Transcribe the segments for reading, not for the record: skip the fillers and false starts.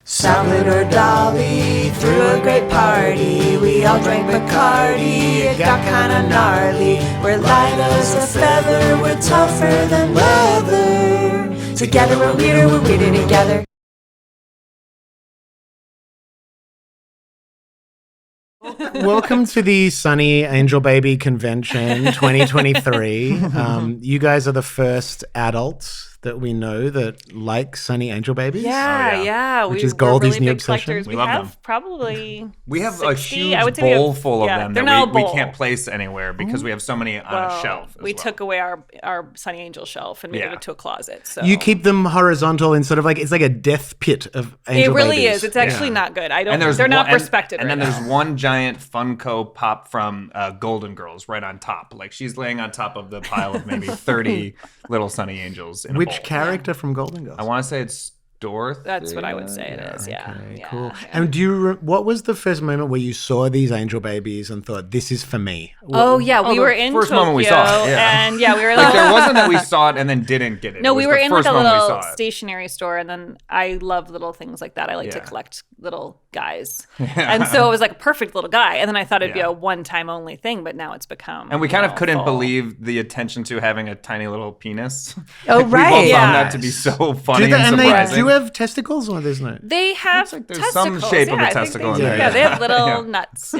Salad or Dolly, threw a great party. We all drank Bacardi, it got kinda gnarly. We're light as a feather, we're tougher than leather. Together we're weirder together. Welcome to the Sonny Angel Baby Convention 2023. You guys are the first adults that we know that like Sonny Angel Babies. Yeah. Which is Goldie's really new big obsession. collectors. We We love have them. probably We have 60, a huge I would say bowl full of them they're that now a we bowl. can't place anywhere because we have so many on a shelf. We took away our Sonny Angel shelf and made it into a closet. So You keep them horizontal in sort of like, it's like a death pit of Angel it really Babies. is. It's actually not good. They're not respected. And right then now. there's one giant Funko Pop from Golden Girls right on top. Like she's laying on top of the pile of maybe 30 little Sonny Angels in a Which bowl. character from Golden Girls? I want to say it's Dorothy. That's what I would say it is. Yeah. Okay, Yeah. cool. And what was the first moment where you saw these Angel Babies and thought, this is for me? Oh yeah, we were in first Tokyo, moment we saw it, yeah. and we were Like there wasn't that we saw it and then didn't get it. No, It was we were the in like first a moment we little saw it. stationery store, and then I love little things like that. I like to Yeah. collect little guys, and so it was like a perfect little guy. And then I thought it'd be Yeah. a one-time only thing, but now it's become. And we kind of couldn't full. believe the attention to having a tiny little penis. Oh, right. We both Yeah. found that to be so funny And they surprising. do have testicles, or there's no? They have like there's some testicles. shape of a I think testicle they in do. there, Yeah, they yeah. have little Yeah. nuts.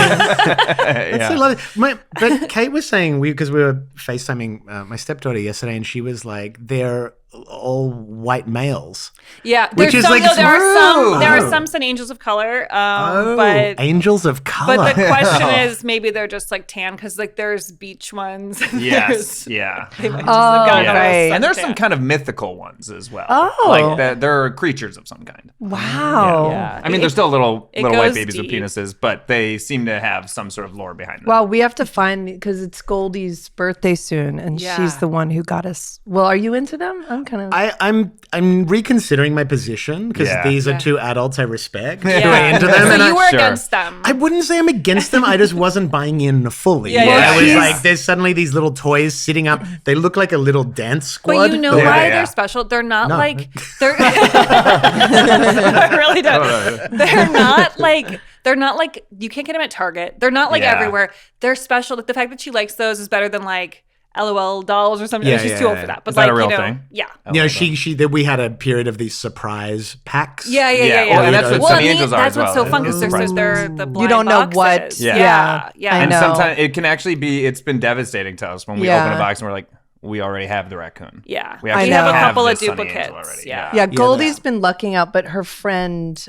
That's so lovely. But Kate was saying, because we were FaceTiming my stepdaughter yesterday, and she was like, they're all white males. Yeah, Which is some, like, there are oh. some Sun Angels of color, but angels of color. But the question is, maybe they're just like tan because like there's beach ones. Yes, yeah. They might just have gotten Yeah. a little And there's some suntan. kind of mythical ones as well. Oh. Like they're creatures of some kind. Wow. Yeah. I mean, they're still little it white goes babies deep. with penises, but they seem to have some sort of lore behind them. Well, we have to find, because it's Goldie's birthday soon, and Yeah. she's the one who got us. Well, are you into them? I'm kind of. I'm reconsidering my position because Yeah. these are two adults I respect. Yeah. Who are into them, So and you were Sure. against them. I wouldn't say I'm against them. I just wasn't buying in fully. Yeah, yeah, I was yeah. like, there's suddenly these little toys sitting up. They look like a little dance squad. But you know Yeah, why yeah. they're special? They're not No. like they're. I really don't. They're not like you can't get them at Target. They're not like Yeah. everywhere. They're special. Like the fact that she likes those is better than like LOL dolls or something. Yeah, She's yeah, too old yeah. for that. But Is that like a real you know, thing? yeah. You know, we had a period of these surprise packs. Yeah. Well, and that's what Well, Sonny and Angels are that's as what's well. so fun because Surprise they're the blind don't know boxes. what- Yeah. I And know. sometimes it can actually be, it's been devastating to us when we Yeah. open a box and we're like, we already have the raccoon. Yeah. We I actually know. have a couple of this Sonny duplicates. Angel already. Yeah. Yeah, Goldie's been lucking out, but her friend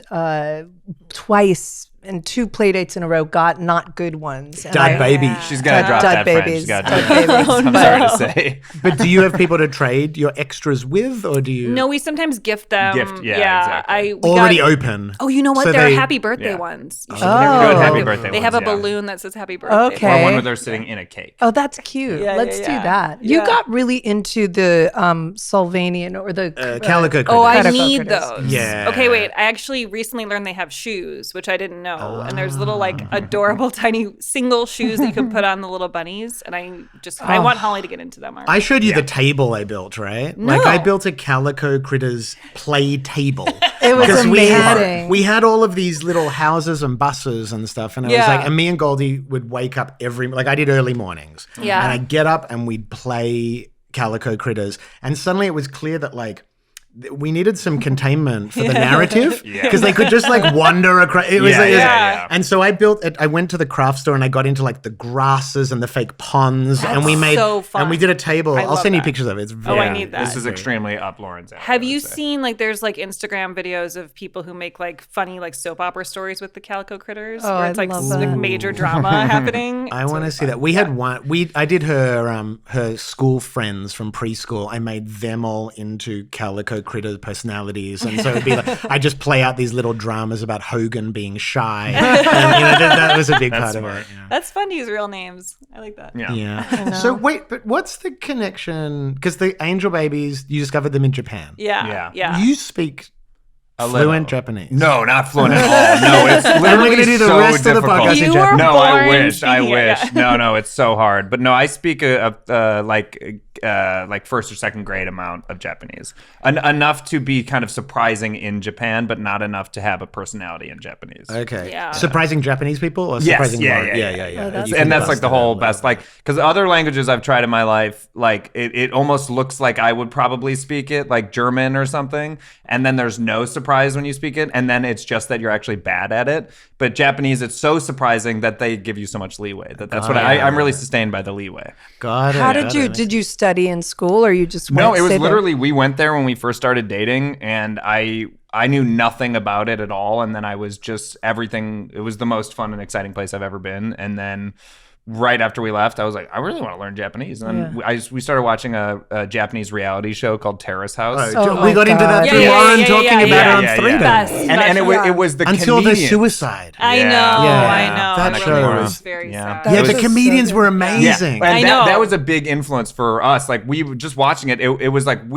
twice and 2 play dates in a row got not good ones. And Dud baby. She's got to drop Dud that friend. babies. She's got to Dud drop that babies. friend. I'm sorry to say. But do you have people to trade your extras with, or do you No, we sometimes gift them. Gift, yeah, exactly. We already got, open? Oh, you know what? So They're they- happy birthday yeah. ones. You should Oh. get them. Good happy birthday They have a ones, yeah. balloon that says happy birthday. Okay. Or one where they're sitting in a cake. Oh, that's cute. Yeah, Let's yeah, do yeah. that. Yeah. You got really into the Sylvanian or the Calico Oh, I critters. need critters. those. Yeah. Okay, wait. I actually recently learned they have shoes, which I didn't know. And there's little like adorable tiny single shoes that you can put on the little bunnies. And I want Holly to get into them. I showed you the table I built, right? No. Like I built a Calico Critters play table. It was Because amazing. we had all of these little houses and buses and stuff, and I was Yeah. like, and me and Goldie would wake up I did early mornings, Yeah. and I'd get up and we'd play Calico Critters, and suddenly it was clear that like we needed some containment for the narrative because they could just like wander across. It was Yeah. And so I went to the craft store and I got into like the grasses and the fake ponds, and we made so fun. and we did a table. I I'll love send you that. pictures of it. It's Oh, I very, need that. This is extremely up Lauren's alley. Have I you would say. seen like there's like Instagram videos of people who make like funny like soap opera stories with the Calico Critters Oh, where it's I like love like that. major drama happening? I It's want to really see fun. that. We had one. I did her school friends from preschool. I made them all into Calico Critter personalities, and so it'd be like I just play out these little dramas about Hogan being shy. And, that was a big part of it. Yeah. That's fun to use real names. I like that. Yeah. Yeah. So wait, but what's the connection? Because the Angel Babies, you discovered them in Japan. Yeah. Yeah. You speak A fluent little. Japanese. No, not fluent at all. No, it's literally gonna do the so rest of the difficult. podcast in You Japanese. were No, I born wish. I speaking it, wish. yeah. No, it's so hard. But no, I speak like like first or second grade amount of Japanese. Enough to be kind of surprising in Japan, but not enough to have a personality in Japanese. Okay. Yeah. Surprising Japanese people or Yes, surprising yeah. Oh, that's You And can that's bust like the it whole out best, a little like, because other languages I've tried in my life, like it almost looks like I would probably speak it, like German or something, and then there's no surprise when you speak it, and then it's just that you're actually bad at it. But Japanese, it's so surprising that they give you so much leeway. That's what I'm really sustained by the leeway. Got it. How got it. did you study in school, or you just No, went, it was stayed there? literally, we went there when we first started dating, and I knew nothing about it at all, and then I was just everything. It was the most fun and exciting place I've ever been, and then right after we left, I was like, I really want to learn Japanese. And then we started watching a Japanese reality show called Terrace House. Oh, Oh we my got into that God. through Yeah, Lauren yeah, talking yeah, about yeah, it yeah, on yeah. Freedom. Best. And it was the Until the comedians. suicide. I know. Yeah. I know. That It show really was- was very yeah. sad. Yeah, That the was comedians so were good. amazing. Yeah, and I that, know. that was a big influence for us. Like we were just watching it. It was like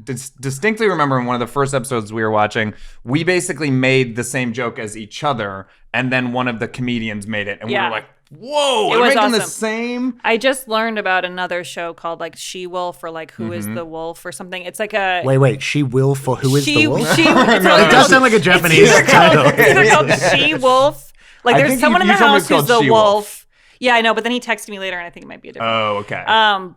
distinctly remember in one of the first episodes we were watching, we basically made the same joke as each other, and then one of the comedians made it, and we Yeah. were like, "Whoa, It they're was making the awesome. same." I just learned about another show called like She Wolf or like Who is the Wolf or something. It's like a Wait, she will for who is the wolf? It's It does sound like a Japanese title. It's either called She Wolf. Like I there's think someone in you the told me house it's called who's the She-Wolf. wolf. Yeah, I know, but then he texted me later and I think it might be a different. Oh, okay.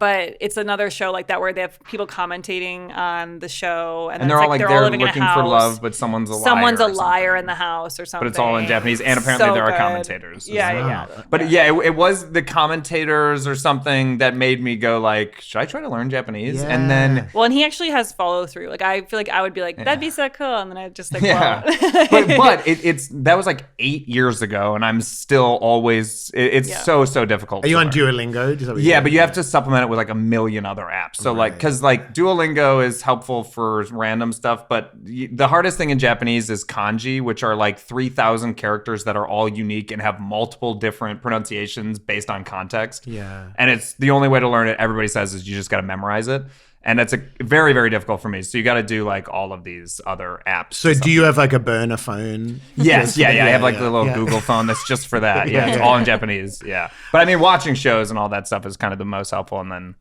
But it's another show like that where they have people commentating on the show, and, and then they're it's all like they're they're living in a looking for house. love, but someone's a liar. Someone's a or liar something. in the house or something. But it's all in Japanese, and apparently So there are good. commentators. Yeah. But yeah, it was the commentators or something that made me go like, should I try to learn Japanese? Yeah. And then Well, and he actually has follow through. Like I feel like I would be like, that'd be so cool, and then I'd just like, yeah, well. but it's that was like 8 years ago, and I'm still always it's Yeah. so difficult. Are you to on learn. Duolingo? Is that what Yeah, you're but you doing? have to supplement it with like a million other apps. So like, because like Duolingo is helpful for random stuff, but the hardest thing in Japanese is kanji, which are like 3,000 characters that are all unique and have multiple different pronunciations based on context. Yeah. And it's the only way to learn it, everybody says, is you just got to memorize it. And that's very, very difficult for me. So you got to do like all of these other apps. So do you have like a burner phone? Yes, yeah. I have like the little yeah. Google phone that's just for that. Yeah, it's all in Japanese. Yeah, but I mean, watching shows and all that stuff is kind of the most helpful. And then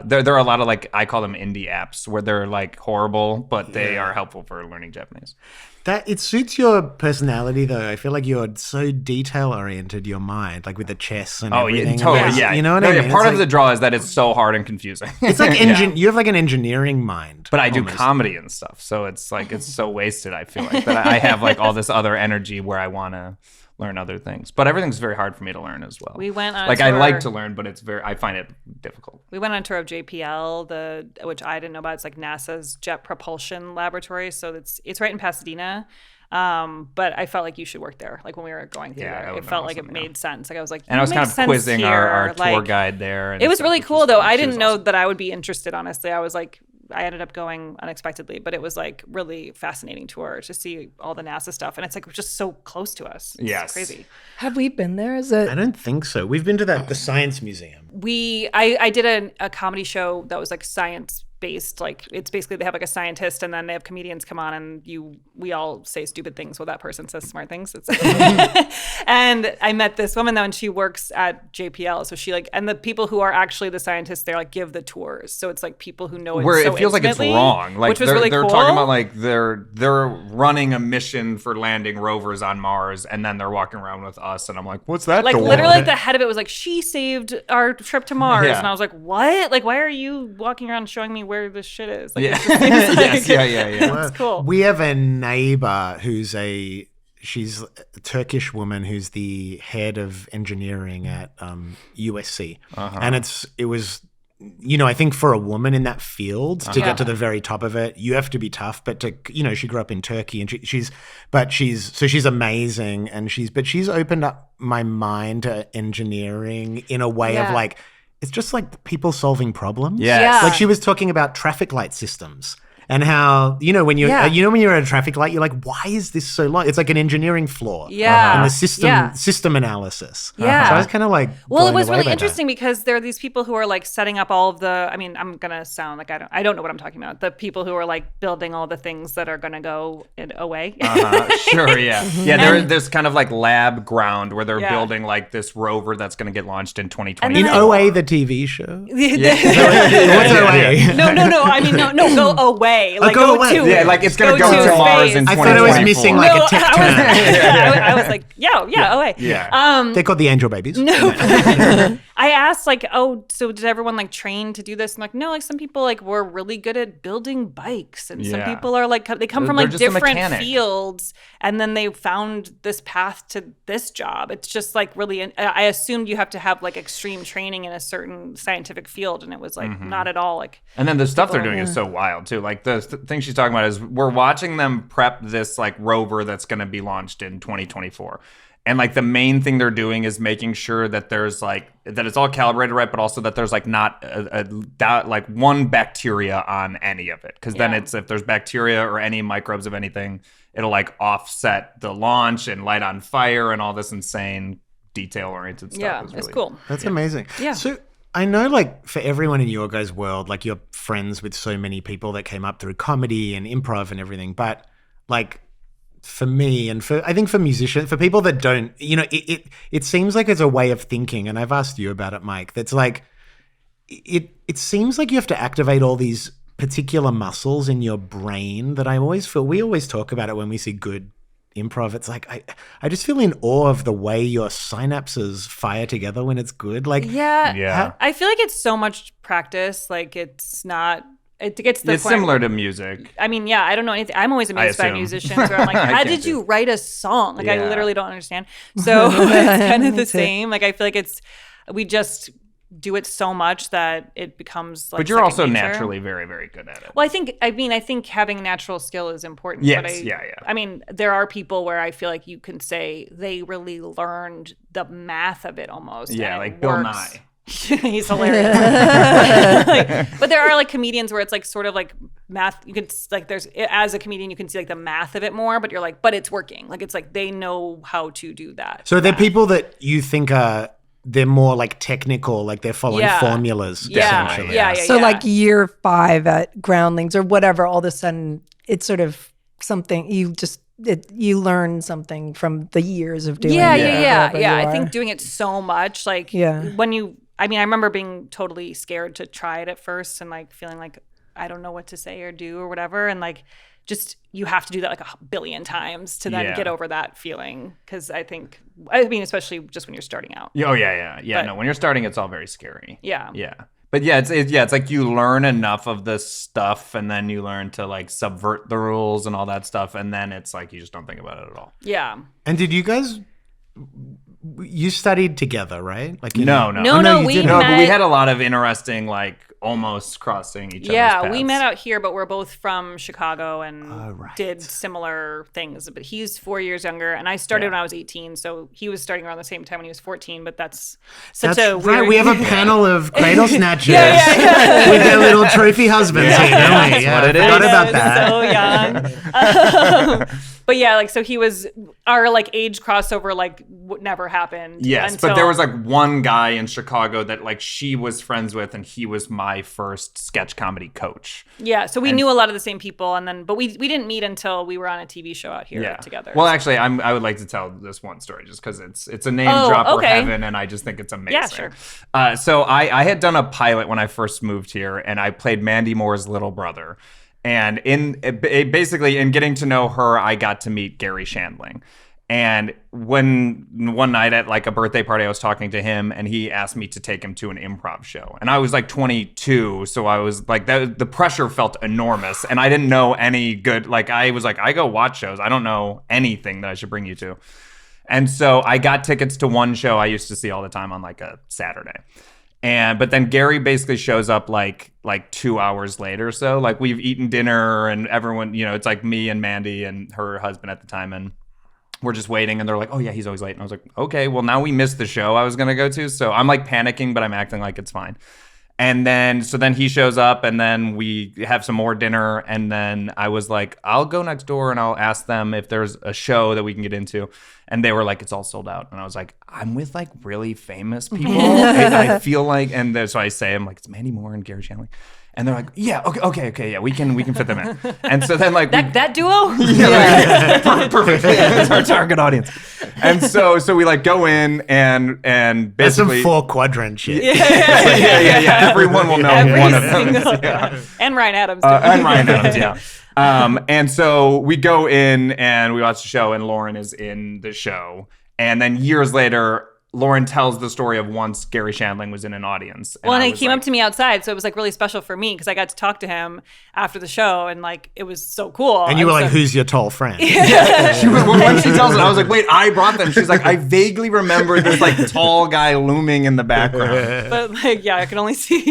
there are a lot of like, I call them indie apps where they're like horrible, but they are helpful for learning Japanese. That it suits your personality though. I feel like you're so detail oriented. Your mind, like with the chess and Oh yeah, everything. totally. And Yeah, you know what No, I yeah, mean. part It's of like- the draw is that it's so hard and confusing. It's like you have like an engineering mind. But I do almost. comedy and stuff, so it's like it's so wasted. I feel like that I have like all this other energy where I want to learn other things, but everything's very hard for me to learn as well. We went on a like I tour- like to learn, but I find it difficult. We went on a tour of JPL, which I didn't know about. It's like NASA's Jet Propulsion Laboratory. So it's right in Pasadena. But I felt like you should work there. Like when we were going through Yeah, there, that it would've felt been like it awesome, made sense. Like I was like, And I was kind of quizzing our tour like, guide there. And It was stuff, really which cool though. I she didn't was know awesome. that I would be interested. Honestly, I was like, I ended up going unexpectedly, but it was like really fascinating tour to see all the NASA stuff, and it's like just so close to us. It's Yes. crazy. Have we been there? Is I it? don't think so. We've been to the science museum. I did a comedy show that was like science based. Like it's basically they have like a scientist and then they have comedians come on and we all say stupid things while that person says smart things. And I met this woman though, and she works at JPL. So she like, and the people who are actually the scientists, they're like give the tours. So it's like people who know it Where so it feels like it's intimately, wrong. Like which was they're, really they're cool. talking about like they're running a mission for landing rovers on Mars, and then they're walking around with us, and I'm like, what's that? Like door? literally, like the head of it was like, she saved our trip to Mars, Yeah. and I was like, what? Like, why are you walking around showing me where this shit is? Like, Yeah. it just seems Yes, like- yeah. It's cool. We have a neighbor she's a Turkish woman who's the head of engineering at USC, and it was. You know, I think for a woman in that field to get to the very top of it, you have to be tough. But she grew up in Turkey, and she's amazing, and she's opened up my mind to engineering in a way of Yeah. like it's just like people solving problems. Yes. Yeah. Like she was talking about traffic light systems. and how when you're Yeah. when you're at a traffic light, you're like, why is this so long? It's like an engineering flaw. Yeah. And the system Yeah. system analysis. Yeah. So I was kind of like, Well, it blown was away really by interesting because there are these people who are like setting up all of the. I mean, I'm gonna sound like I don't know what I'm talking about. The people who are like building all the things that are gonna go away. Sure, yeah. There's kind of like lab ground where they're Yeah. building like this rover that's going to get launched in 2020. In then OA, the TV show. What's OA? No. I mean, no. Go away. Like go go away. to. Yeah, like it's going to Go go to to Mars space. in I 2024. thought I was missing like a tech term. I was like, away. Yeah. They're called the Angel Babies. I asked like, oh, so did everyone like train to do this? I'm like, no, like some people like were really good at building bikes, and some Yeah. people are like they come from They're like just a different mechanic. fields, and then they found this path to this job. It's just like really. I assumed you have to have like extreme training in a certain scientific field, and it was like not at all. Like And then the stuff they're doing is so wild too. Like the thing she's talking about is we're watching them prep this like rover that's going to be launched in 2024. And like the main thing they're doing is making sure that there's like that it's all calibrated right, but also that there's like not like one bacteria on any of it. Because then Yeah. it's if there's bacteria or any microbes of anything, it'll like offset the launch and light on fire and all this insane detail oriented stuff. yeah, It's it's really cool. That's amazing. Yeah. So I know, like, for everyone in your guys' world, like, you're friends with so many people that came up through comedy and improv and everything. But, like, for me and I think for musicians, for people that don't, it seems like it's a way of thinking. And I've asked you about it, Mike. That's like, it seems like you have to activate all these particular muscles in your brain that I always feel. We always talk about it when we see good improv. It's like I just feel in awe of the way your synapses fire together when it's good. Like, Yeah. I feel like it's so much practice. Like it's not. It gets to the It's point. similar to music. I mean, yeah, I don't know anything. I'm always amazed by assume. musicians where I'm like, how can't did you write a song? Like, I Yeah. literally don't understand. So it's kind of Me the too. same. Like, I feel like we just do it so much that it becomes like. But you're second also nature. naturally very, very good at it. Well, I think having natural skill is important. Yes, but yeah. I mean, there are people where I feel like you can say they really learned the math of it almost. Yeah, and like it Bill works. Nye. He's hilarious. But there are like comedians where it's like sort of like math. You can like there's as a comedian you can see like the math of it more, but you're like, but it's working. Like it's like they know how to do that. so are there people that you think they're more like technical, like they're following Yeah. formulas, Yeah, essentially? yeah. So like year 5 at Groundlings or whatever, all of a sudden it's sort of something you learn something from the years of doing it. wherever you I are. think doing it so much, like Yeah. I remember being totally scared to try it at first and like feeling like I don't know what to say or do or whatever. And like, just, you have to do that like a billion times to then Yeah. get over that feeling. Cause especially just when you're starting out. Oh yeah. But- No, when you're starting, it's all very scary. Yeah. Yeah. But yeah, it's like you learn enough of this stuff, and then you learn to like subvert the rules and all that stuff, and then it's like you just don't think about it at all. Yeah. And did you guys? You studied together, right? Like No. you we didn't. No, but we met- had a lot of interesting, like almost crossing each other's Yeah, paths. we met out here, but we're both from Chicago and right. did similar things. But he's 4 years younger, and I started when I was 18, so he was starting around the same time when he was 14. But that's such That's a right. weird. We have a panel of cradle snatchers Yeah. with their little trophy husbands here, don't we? Yeah, what it I forgot is. about that. So young. But yeah, like so he was our like age crossover like never happened. Yes, until, but there was like one guy in Chicago that like she was friends with, and he was my first sketch comedy coach. yeah. So we knew a lot of the same people, and then but we didn't meet until we were on a TV show out here together. Well, actually, I would like to tell this one story just because it's a name Oh, dropper okay. heaven, and I just think it's amazing. Yeah, sure. So I had done a pilot when I first moved here, and I played Mandy Moore's little brother. And basically in getting to know her, I got to meet Gary Shandling. And when one night at like a birthday party, I was talking to him, and he asked me to take him to an improv show. And I was like 22, so I was like, the pressure felt enormous, and I didn't know any good. Like I was like, I go watch shows. I don't know anything that I should bring you to. And so I got tickets to one show I used to see all the time on like a Saturday. But then Gary basically shows up like 2 hours later. So like we've eaten dinner, and everyone, it's like me and Mandy and her husband at the time, and we're just waiting, and they're like, oh yeah, he's always late. And I was like, okay, well now we missed the show I was going to go to. So I'm like panicking, but I'm acting like it's fine. And then he shows up, and then we have some more dinner, and then I was like, I'll go next door and I'll ask them if there's a show that we can get into. And they were like, it's all sold out. And I was like, I'm with like really famous people. I feel like, and so I say, I'm like, it's Mandy Moore and Gary Shandling. And they're like, yeah, okay, yeah, we can fit them in. And so then like that duo, perfect, that's our target audience. And so we like go in and That's some basically 4-quadrant shit. yeah. Everyone will know Every one of them. single- Yeah. and Ryan Adams. Too. And Ryan Adams, yeah. And so we go in and we watch the show, and Lauren is in the show. And then years later, Lauren tells the story of once Gary Shandling was in an audience. And he was came like, up to me outside, so it was like really special for me because I got to talk to him after the show, and like it was so cool. And you were like, "Who's your tall friend?" When she tells it, I was like, "Wait, I brought them." She's like, "I vaguely remember this like tall guy looming in the background." But like, yeah, I can only see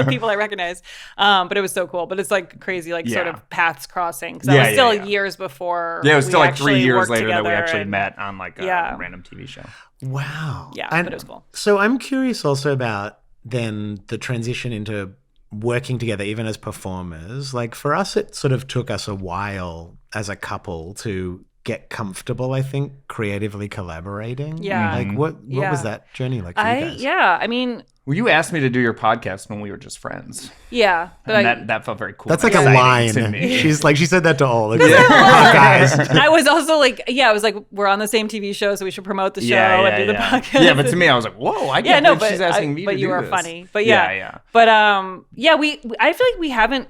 people I recognize. But it was so cool. But it's like crazy, like sort of paths crossing because that was still years before. Yeah, it was still we like 3 actually years worked later that we together actually and- met on like a random TV show. Wow. Yeah, And but it was cool. So I'm curious also about then the transition into working together, even as performers. Like for us, it sort of took us a while as a couple to get comfortable, I think, creatively collaborating. Yeah. Like what was that journey like for you guys? I mean, Well, you asked me to do your podcast when we were just friends. yeah, but And that felt very cool. That's and like a exciting to line. me. She said that to all. Like, guys. I was also like, I was like, we're on the same TV show, so we should promote the show and do the podcast. Yeah, but to me, I was like, whoa, I can't believe she's asking me to do this. But you are funny. But yeah. But I feel like we haven't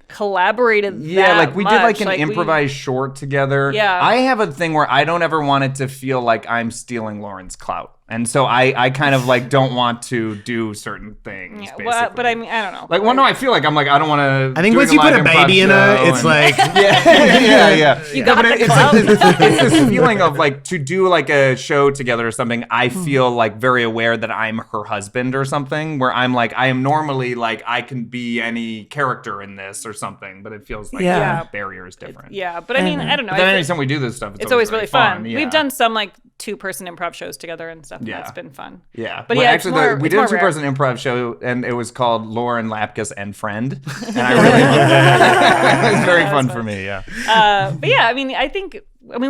collaborated that like we did like an much. improvised short together. Yeah. I have a thing where I don't ever want it to feel like I'm stealing Lauren's clout. And so I kind of like don't want to do certain things. Yeah, basically. but I mean, I don't know. Like, well, no, I feel like I'm like, I don't want to. I think once you put a baby in her, it's like yeah. You got the it's clout. like it's this feeling of like to do like a show together or something. I feel like very aware that I'm her husband or something. Where I'm like, I am normally like I can be any character in this or something, but it feels like Yeah. the barrier is different. Yeah, but I mean, I don't know. But then I anytime we do this stuff, it's always very really fun. Yeah. We've done some like 2-person improv shows together and stuff. And Yeah. that's been fun. Yeah, But well, yeah, actually, we it's did a more rare. 2-person improv show, and it was called Lauren, Lapkus, and Friend, and I really loved it. It was very fun for me. Yeah, But yeah, I mean,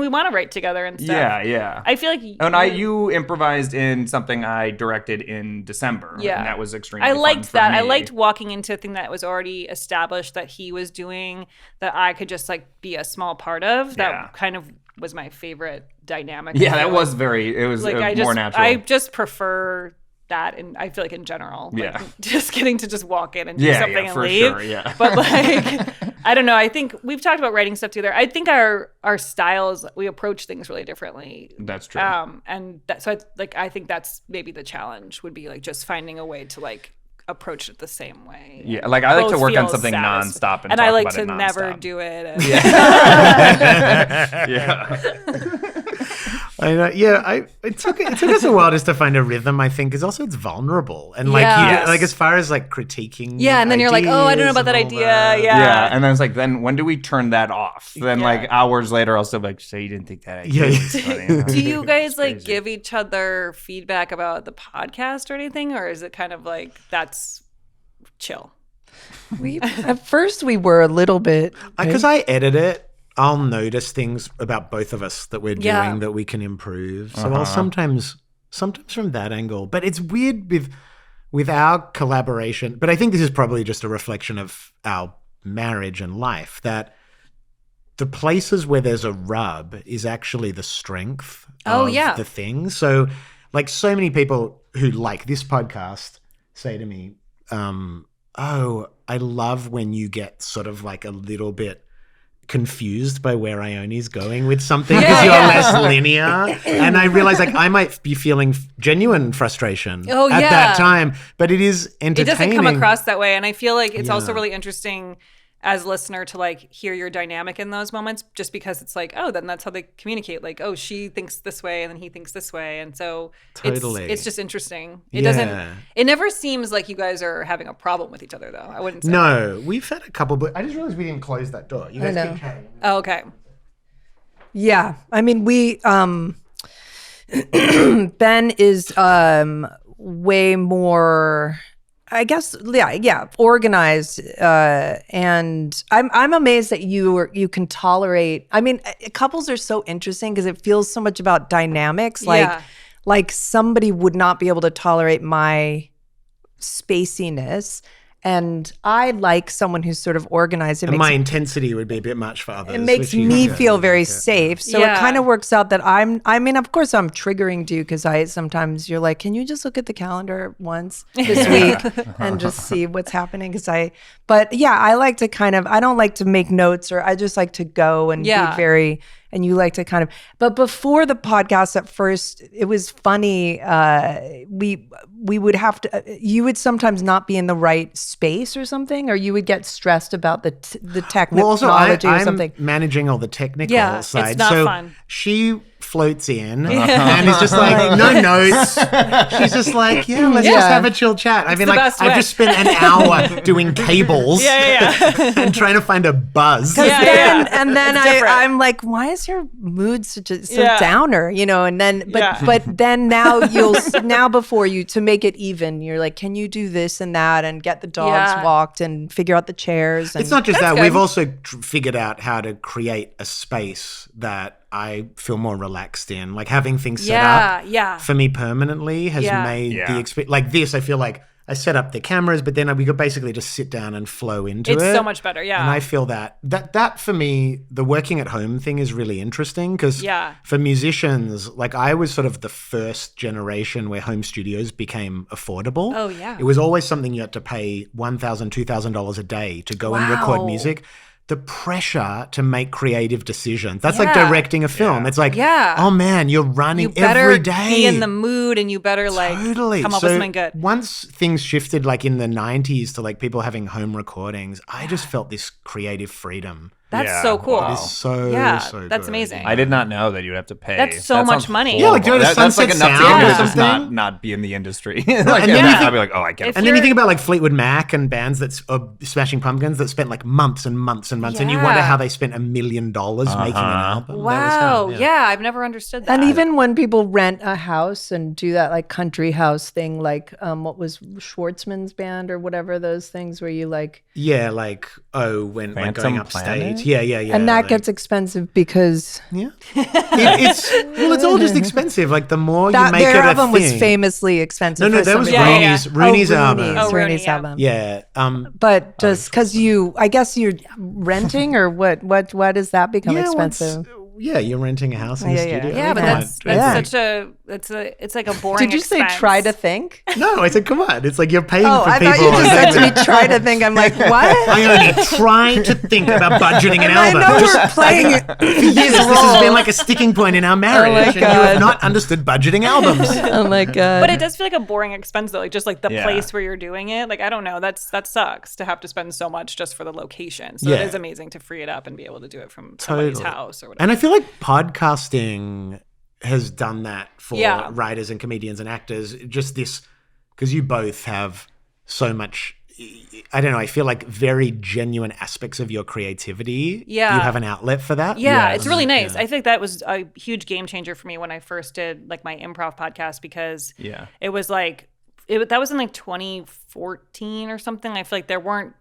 we want to write together and stuff. yeah. I feel like You improvised in something I directed in December. Yeah. and that was extremely. I fun liked for that. I me. liked walking into a thing that was already established that he was doing that I could just like be a small part of. That Yeah. kind of was my favorite dynamic. Yeah, I that feel was very. It was like I more just natural. I just prefer that, and I feel like in general, like, Yeah. just getting to just walk in and do Yeah, something yeah, and for leave. sure, yeah. But like, I don't know. I think we've talked about writing stuff together. I think our styles, we approach things really differently. That's true. And that, so I think that's maybe the challenge would be like just finding a way to like approach it the same way. Yeah, like I like to Both work on feel something nonstop and I talk like about to it never nonstop. do it. And Yeah. I know. Yeah, it took us a while just to find a rhythm. I think, because also it's vulnerable and like Yes. like as far as like critiquing. yeah, and then you're like, oh, I don't know ideas about that and all idea. that. Yeah. And then it's like, then when do we turn that off? Then Yeah. like hours later, I'll still be like, so you didn't think that idea Yeah. was funny? Do you guys like crazy. give each other feedback about the podcast or anything, or is it kind of like that's chill? At first we were a little bit Because I edit it, I'll notice things about both of us that we're doing Yeah. that we can improve. So I'll sometimes from that angle. But it's weird with our collaboration. But I think this is probably just a reflection of our marriage and life, that the places where there's a rub is actually the strength Oh, of yeah. the thing. So like so many people who like this podcast say to me, oh, I love when you get sort of like a little bit confused by where Ione's going with something because you're less linear. And I realize like I might be feeling genuine frustration Oh, at yeah. that time, but it is It entertaining. doesn't come across that way, and I feel like it's also Yeah. really interesting as a listener to like hear your dynamic in those moments, just because it's like, oh, then that's how they communicate. Like, oh, she thinks this way and then he thinks this way, and so Totally. it's just interesting. It Yeah. doesn't. It never seems like you guys are having a problem with each other, though. I wouldn't say. No, we've had a couple, but I just realized we didn't close that door. You guys know. keep chatting. Oh, okay. Yeah, I mean, we Ben is way more I guess, yeah, organized. And I'm amazed that you can tolerate. I mean, couples are so interesting because it feels so much about dynamics. Like somebody would not be able to tolerate my spaciness. And I like someone who's sort of organized. And my intensity would be a bit much for others. It makes me feel very safe. So it kind of works out that I mean, of course, I'm triggering too because sometimes you're like, can you just look at the calendar once this week and just see what's happening? But yeah, I like to I don't like to make notes, or I just like to go and be very. And you like to but before the podcast at first, it was funny. We would have to, you would sometimes not be in the right space or something, or you would get stressed about the technology or something. I'm managing all the technical side. It's not fun. She floats in and is just like, no notes. She's just like, let's just have a chill chat. I mean, like, I've just spent an hour doing cables and trying to find a buzz. And then I'm like, why is your mood so downer? And then, but then now before you, to make it even, you're like, can you do this and that and get the dogs walked and figure out the chairs? And it's not just that. Good. We've also figured out how to create a space that I feel more relaxed in. Like having things set up for me permanently has made the experience. Like this, I feel like I set up the cameras, but then we could basically just sit down and flow into it. It's so much better, And I feel that for me, the working at home thing is really interesting because for musicians, like I was sort of the first generation where home studios became affordable. Oh, yeah. It was always something you had to pay $1,000, $2,000 a day to go and record music. The pressure to make creative decisions. That's like directing a film. It's like, oh man, you're running every day. You better be in the mood and you better come up with something good. Once things shifted like in the 90s to like people having home recordings, I just felt this creative freedom. That's so cool. It is so that's good. amazing. I did not know that you'd have to pay. That's so much money. Yeah, like doing a that's like Sunset enough Sound to or just something. not be in the industry. And then I'd be like, oh, I get it. And then you think about like Fleetwood Mac and bands Smashing Pumpkins that spent like months and months and months, and you wonder how they spent $1 million making an album. Wow. I've never understood that. And even when people rent a house and do that like country house thing, like what was Schwartzman's band or whatever, those things where you like. Yeah, like, when going upstate. Yeah. And that gets expensive because it's all just expensive. Like the more you make their it a album thing. was famously expensive. No, that was Rooney's album. Rooney's album. Yeah. But just because I guess you're renting or what does that become expensive? You're renting a house in the studio. Yeah, but that's it's like a boring Did you say try to think? No, I said come on. It's like you're paying for I people. thought you just said to me try to think. I'm like, what? I only try to think about budgeting an album. I know we're playing this has been like a sticking point in our marriage, and you have not understood budgeting albums. Oh my God. But it does feel like a boring expense though, like just like the place where you're doing it. Like I don't know, that sucks to have to spend so much just for the location. So it is amazing to free it up and be able to do it from somebody's house or whatever. And I feel like podcasting has done that for writers and comedians and actors. Just this, because you both have so much, I don't know, I feel like very genuine aspects of your creativity. Yeah. You have an outlet for that. Yeah, it's really nice. I think that was a huge game changer for me when I first did like my improv podcast because it was like, that was in like 2014 or something. I feel like there weren't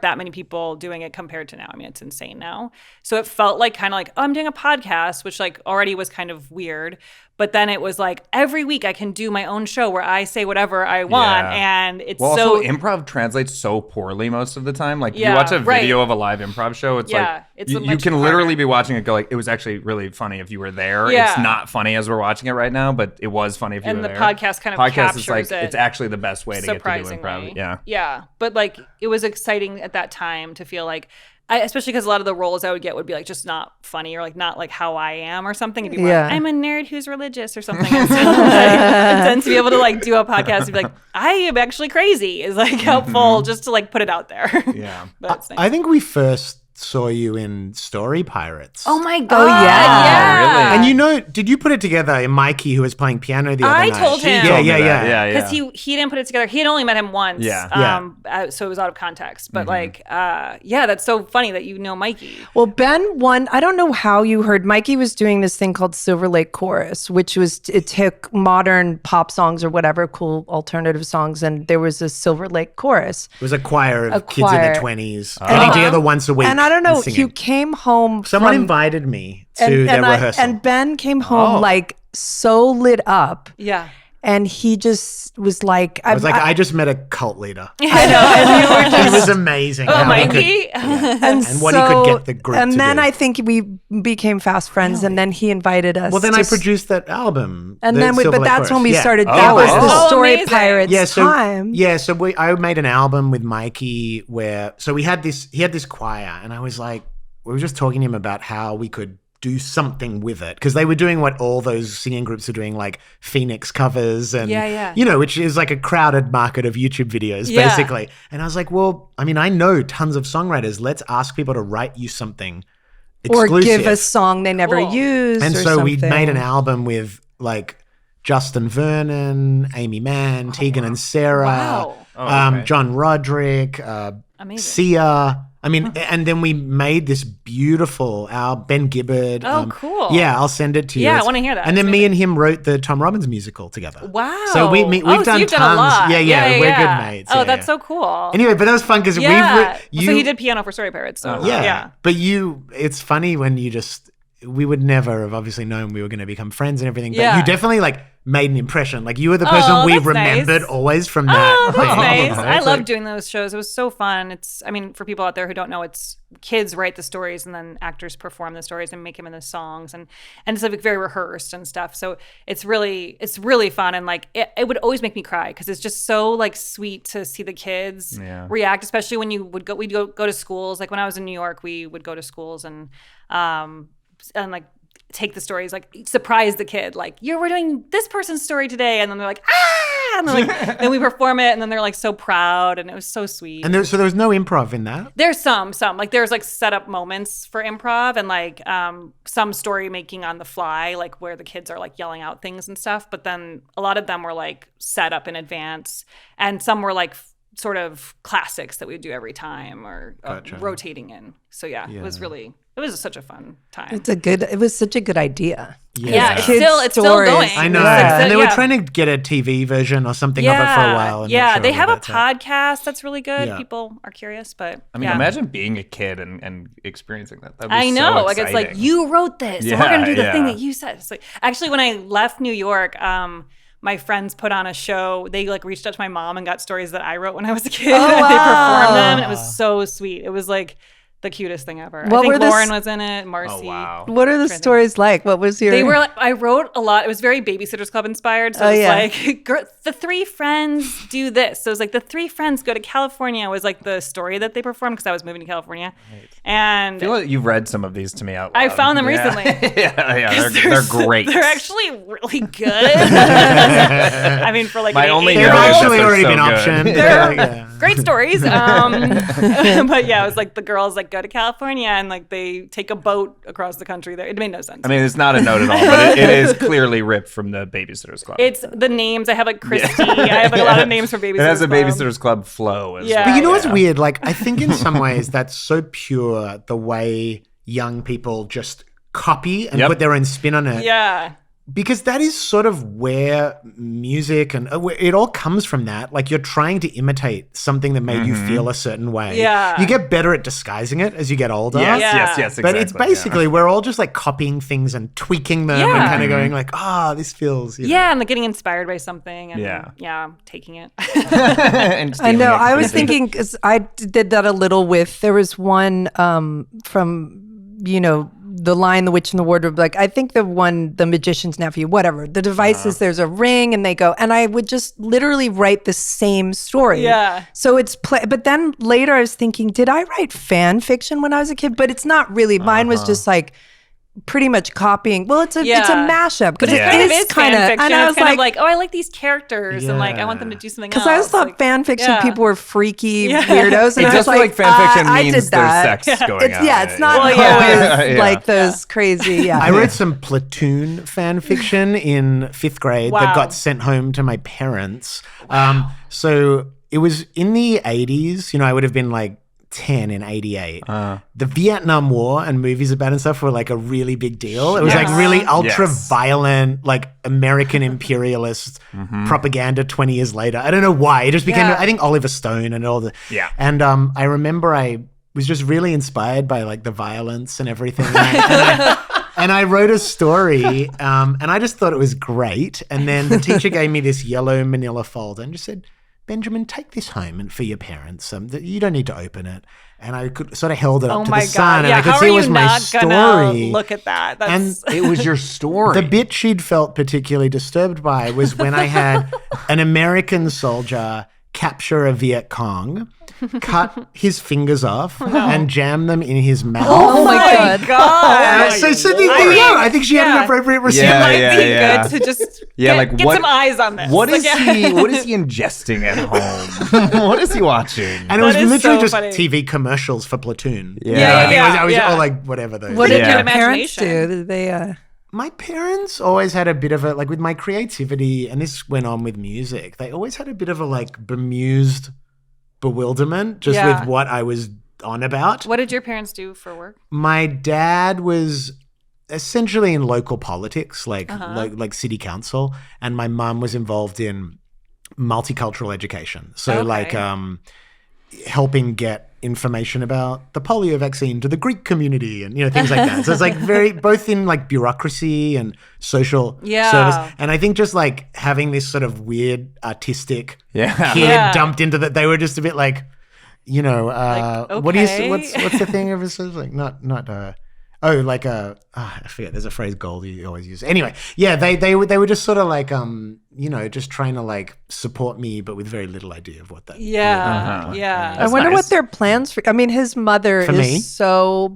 that many people doing it compared to now. I mean, it's insane now. So it felt like kind of like, oh, I'm doing a podcast, which like already was kind of weird. But then it was like every week I can do my own show where I say whatever I want, and it's also improv translates so poorly most of the time. Like you watch a video of a live improv show, it's like you can literally be watching it, go like, it was actually really funny if you were there. Yeah. It's not funny as we're watching it right now, but it was funny if you were there. And the podcast kind of captures is like, it. It's actually the best way to get to do improv. Yeah, but like it was exciting at that time to feel like. Especially because a lot of the roles I would get would be like just not funny or like not like how I am or something. It'd be like, I'm a nerd who's religious or something. And so and then to be able to like do a podcast and be like, I am actually crazy is like helpful just to like put it out there. Yeah. But it's nice. I think we first saw you in Story Pirates. Oh my God. Oh yeah. And you know, did you put it together? Mikey, who was playing piano the other night. I told him. Yeah. Because he didn't put it together. He had only met him once. So it was out of context. But that's so funny that you know Mikey. Well, Ben won. I don't know how you heard. Mikey was doing this thing called Silver Lake Chorus, which was, it took modern pop songs or whatever, cool alternative songs, and there was a Silver Lake Chorus. It was a choir of kids in their 20s getting together once a week. And I don't know, you came home. Someone invited me to their rehearsal. And Ben came home like so lit up. Yeah. And he just was like, I just met a cult leader. I know. And you were just, it was amazing. Oh, Mikey. And what he could get the group and to then do. I think we became fast friends, and then he invited us. Well, then I produced that album. And then, but that's when we started. Yeah. That was the Story amazing. Pirates time. I made an album with Mikey where he had this choir, and I was like, we were just talking to him about how we could do something with it, because they were doing what all those singing groups are doing, like Phoenix covers and which is like a crowded market of YouTube videos basically. And I was like, well, I mean, I know tons of songwriters. Let's ask people to write you something exclusive. Or give a song they never used. And or so we something. made an album with like Justin Vernon, Amy Mann, Tegan and Sarah, John Roderick, Sia. I mean, and then we made this beautiful album, Ben Gibbard. Oh, cool. Yeah, I'll send it to you. Yeah, I want to hear that. And then me and him wrote the Tom Robbins musical together. Wow. So we've done so you've tons. done a lot. Yeah, we're good mates. Oh, that's so cool. Anyway, but that was fun because so he did piano for Story Pirates. So But it's funny when we would never have obviously known we were going to become friends and everything, but you definitely like made an impression. Like you were the person we remembered always from that. Oh, that's thing. nice. I love doing those shows. It was so fun. For people out there who don't know, it's kids write the stories and then actors perform the stories and make them into songs, and it's like very rehearsed and stuff. So it's really fun, and like it would always make me cry because it's just so like sweet to see the kids react, especially when we'd go to schools. Like when I was in New York, we would go to schools and like take the stories, like surprise the kid, like we're doing this person's story today, and then they're like and they're like, then we perform it, and then they're like so proud, and it was so sweet. And there was no improv in that. There's some like there's like set up moments for improv and like some story making on the fly, like where the kids are like yelling out things and stuff. But then a lot of them were like set up in advance, and some were like sort of classics that we would do every time or rotating in. So it was such a fun time. It was such a good idea. Yeah, it's still going. I know. Yeah. And they were trying to get a TV version or something of it for a while. They have a podcast that's really good. Yeah. People are curious, but I mean, imagine being a kid and experiencing that. That'd be I know. So like exciting. it's like you wrote this. So we're gonna do the thing that you said. It's like actually when I left New York, my friends put on a show. They like reached out to my mom and got stories that I wrote when I was a kid. Oh, wow. They performed them, and it was so sweet. It was like the cutest thing ever. I think Lauren was in it, Marcy. Oh, wow. What are the stories like? What was your... They were like, I wrote a lot. It was very Babysitters Club inspired. So it was like, the three friends do this. So it was like the three friends go to California was like the story that they performed because I was moving to California. Right. And I feel like you've read some of these to me out loud. I found them recently. They're great. They're actually really good. I mean, for like my only they've actually already been optioned. They're great stories. But yeah, it was like the girls like go to California and like they take a boat across the country there. It made no sense. I mean, it's not a note at all, but it is clearly ripped from the Babysitters Club. It's the names. I have like Christy. I have like a lot of names for Babysitters Club. It has a Babysitters Club flow as well. But you know what's weird? Like, I think in some ways that's so pure, the way young people just copy and put their own spin on it. Yeah. Because that is sort of where music and it all comes from that. Like you're trying to imitate something that made you feel a certain way. Yeah. You get better at disguising it as you get older. Yes, exactly. But it's basically, we're all just like copying things and tweaking them and kind of going like, this feels, Yeah, and like getting inspired by something and taking it. I know. I was thinking, because I did that a little with, there was one from, The Lion, the Witch, and the Wardrobe. Like, I think the Magician's Nephew, whatever. The device is there's a ring and they go, and I would just literally write the same story. Yeah. So it's but then later I was thinking, did I write fan fiction when I was a kid? But it's not really. Mine was just like pretty much copying. Well, it's a mashup because it is kind of. And I was was kind like, of like, oh, I like these characters, and like I want them to do something else. Because I always thought fan fiction people were freaky weirdos, and it I does was feel like fan fiction means there's sex going on. Yeah, it's not always like those crazy. Yeah, I wrote some Platoon fan fiction in 5th grade that got sent home to my parents. So it was in the 80s. You know, I would have been like 10 in 88. The Vietnam War and movies about it and stuff were like a really big deal. It was like really ultra violent, like American imperialist propaganda 20 years later. I don't know why. It just became, I think, Oliver Stone and all the. Yeah. And I remember I was just really inspired by like the violence and everything. And I wrote a story and I just thought it was great. And then the teacher gave me this yellow manila folder and just said, Benjamin, take this home and for your parents. You don't need to open it. And I could sort of held it up to the sun, and I could see it was my story. Look at that. And it was your story. The bit she'd felt particularly disturbed by was when I had an American soldier capture a Viet Cong, cut his fingers off, and jam them in his mouth. Oh my God. So I think she had an appropriate response. Good to just get some eyes on this. What is he ingesting at home? What is he watching? And it was literally just TV commercials for Platoon. I was all like, whatever those. What did your parents do? Did they? My parents always had a bit of a, like with my creativity, and this went on with music, they always had a bit of a like bemused bewilderment just with what I was on about. What did your parents do for work? My dad was essentially in local politics, like city council, and my mum was involved in multicultural education. So like helping get information about the polio vaccine to the Greek community and, you know, things like that. So it's like very, both in like bureaucracy and social service. And I think just like having this sort of weird artistic kid dumped into that, they were just a bit like, you know, what's the thing ever says? Like I forget, there's a phrase Goldie always uses. Anyway, they were just sort of like, you know, just trying to like support me, but with very little idea of what that. I wonder what their plans for. I mean, his mother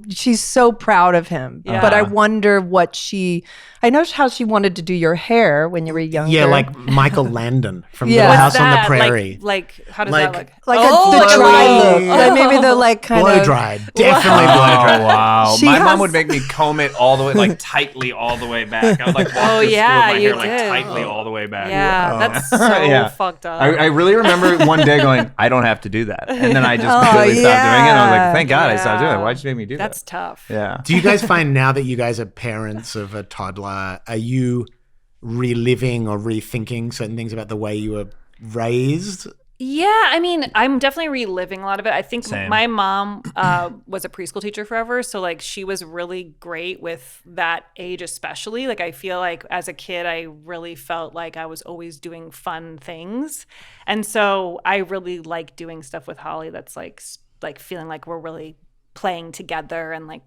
she's so proud of him, but I wonder what she. I know how she wanted to do your hair when you were younger. Yeah, like Michael Landon from Little House on the Prairie. Like how does that look? Like the dry look. Like maybe the like kind blow of dried. Definitely blow dried. Wow. My mom would make me comb it all the way, like tightly all the way back. I would like walk through school with my hair like tightly all the way back. Yeah, that's so fucked up. I really remember one day going, I don't have to do that. And then I just completely stopped doing it. And I was like, thank God I stopped doing it. Why'd you make me do that? That's tough. Yeah. Do you guys find now that you guys are parents of a toddler, are you reliving or rethinking certain things about the way you were raised? Yeah, I mean, I'm definitely reliving a lot of it. I think my mom was a preschool teacher forever, so like she was really great with that age especially. Like I feel like as a kid, I really felt like I was always doing fun things. And so I really like doing stuff with Holly that's like feeling like we're really playing together and like,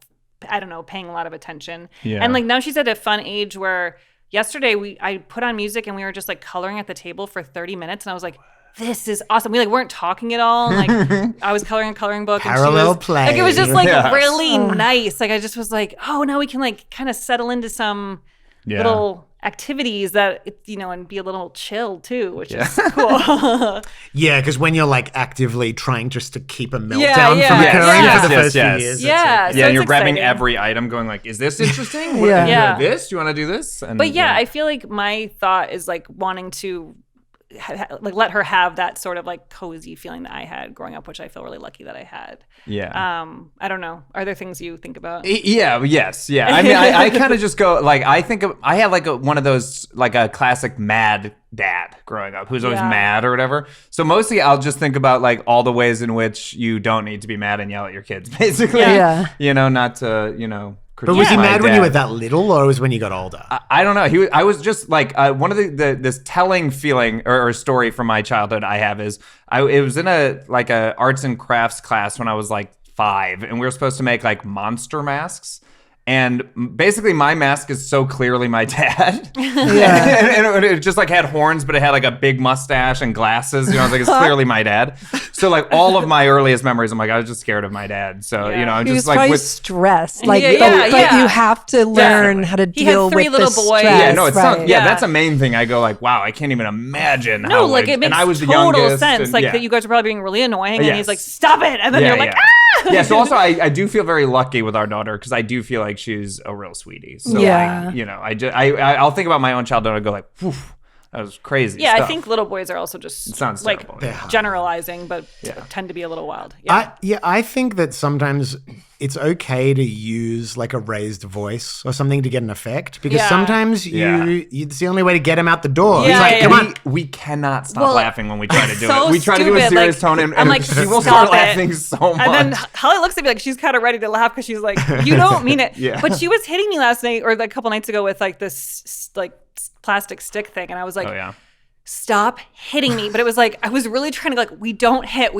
I don't know, paying a lot of attention. Yeah. And like now she's at a fun age where yesterday I put on music and we were just like coloring at the table for 30 minutes and I was like, this is awesome. We like weren't talking at all. And, like I was coloring a coloring book. Parallel play. Like it was just like really nice. Like I just was like, oh, now we can like kind of settle into some little activities that, you know, and be a little chill too, which is cool. Yeah, because when you're like actively trying just to keep a meltdown from occurring for the first few years. Yeah, so and you're grabbing every item going like, is this interesting? Do you want this? Do you want to do this? And, but I feel like my thought is like wanting to like let her have that sort of like cozy feeling that I had growing up, which I feel really lucky that I had. Yeah. I don't know. Are there things you think about? Yes. I mean, I kind of just go like, I think I had like one of those, like a classic mad dad growing up who's always mad or whatever. So mostly I'll just think about like all the ways in which you don't need to be mad and yell at your kids, basically. Yeah. You know, not to, you know. But was he mad when you were that little, or was when you got older? I don't know. I was just like one of this telling feeling or story from my childhood I have is it was in a arts and crafts class when I was like 5, and we were supposed to make like monster masks. And basically, my mask is so clearly my dad. Yeah. and it just like had horns, but it had like a big mustache and glasses. You know, I was like, it's clearly my dad. So like all of my earliest memories, I'm like, I was just scared of my dad. So you know, I'm He was just like probably stressed. Like, but yeah. you have to learn how to He had deal 3 with little the boys. stress. yeah, no, it's right. that's a main thing. I go like, wow, I can't even imagine No, how like it makes and I was the total youngest, sense. and, Like yeah. that you guys are probably being really annoying, and Yes. he's like, "Stop it!" And then you're like, "Ah!" Yeah, so also I do feel very lucky with our daughter because I do feel like she's a real sweetie. So Yeah. like, you know, I'll think about my own child and I go like, whew, that was crazy. Yeah, I stuff. think little boys are also just It sounds like terrible, yeah. generalizing, but tend to be a little wild. I think that sometimes it's okay to use like a raised voice or something to get an effect because Yeah. sometimes it's the only way to get him out the door. Yeah, It's like, yeah. come on. We cannot stop Well, laughing when we try to do so it. We try to do a stupid, serious like, tone and I'm like, she will "Stop start it." laughing so much. And then Holly looks at me like she's kind of ready to laugh because she's like, "You don't mean it." Yeah. But she was hitting me last night or like a couple nights ago with like this like plastic stick thing, and I was like, oh yeah. "Stop hitting me!" But it was like I was really trying to like, we don't hit,